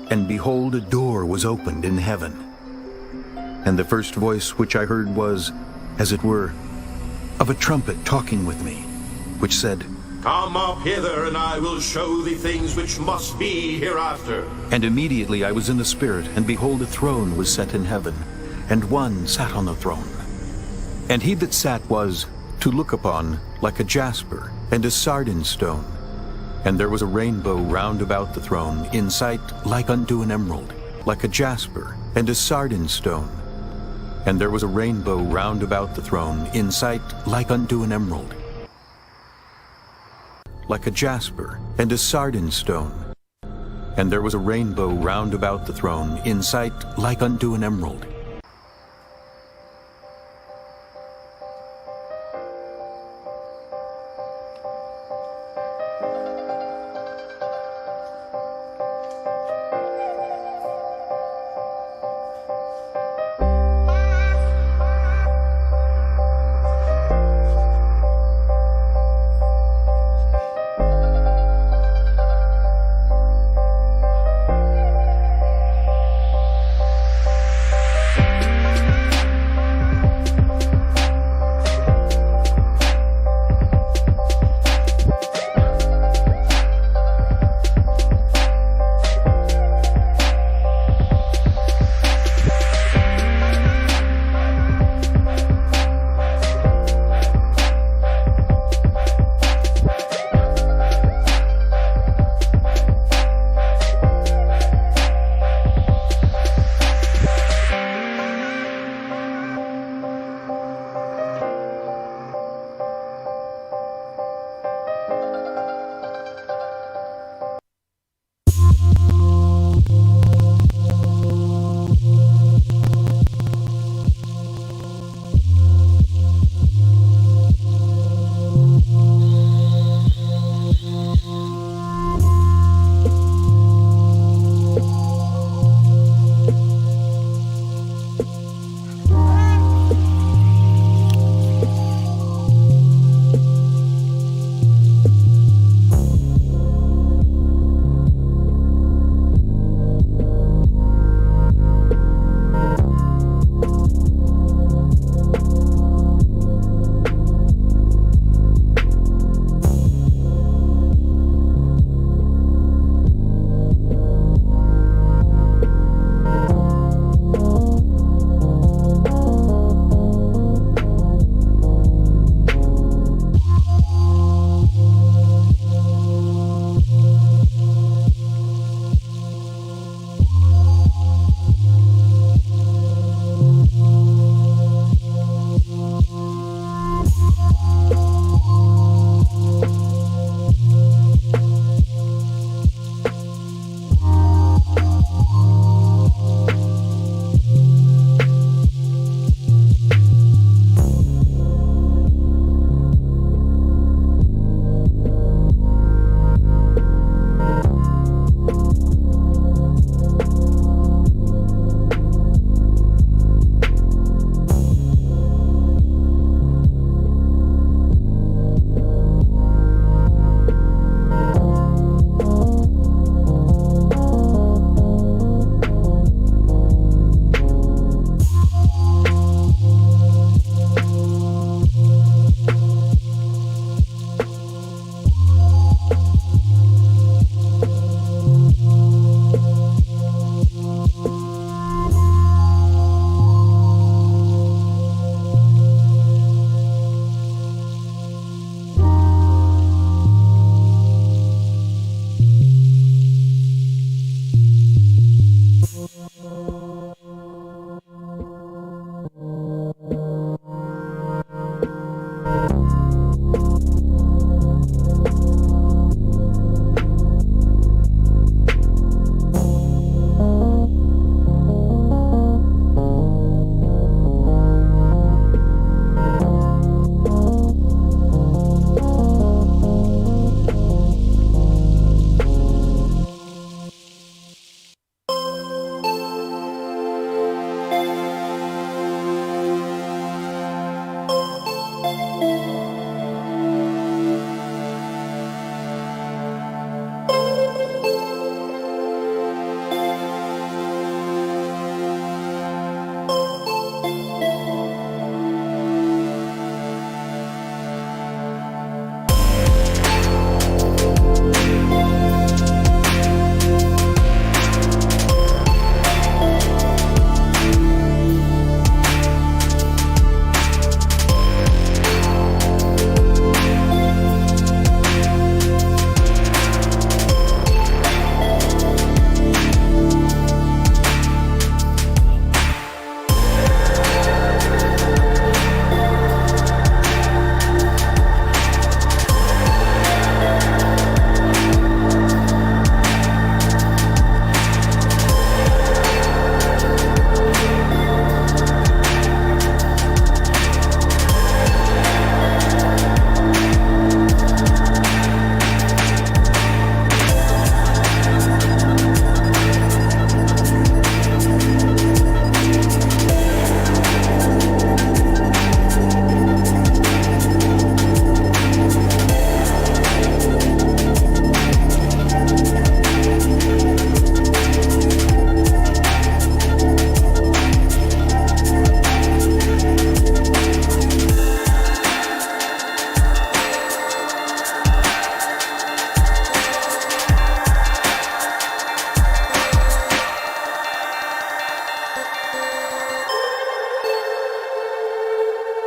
And behold, a door was opened in heaven. And the first voice which I heard was, as it were, of a trumpet talking with me, which said, Come up hither, and I will show thee things which must be hereafter. And immediately I was in the Spirit, and behold, a throne was set in heaven, and one sat on the throne. And he that sat was, to look upon, like a jasper, and a sardine stone. And there was a rainbow round about the throne, in sight like unto an emerald, like a jasper, and a sardine stone. And there was a rainbow round about the throne, in sight like unto an emerald, like a jasper, and a sardine stone. And there was a rainbow round about the throne, in sight like unto an emerald.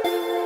Thank you.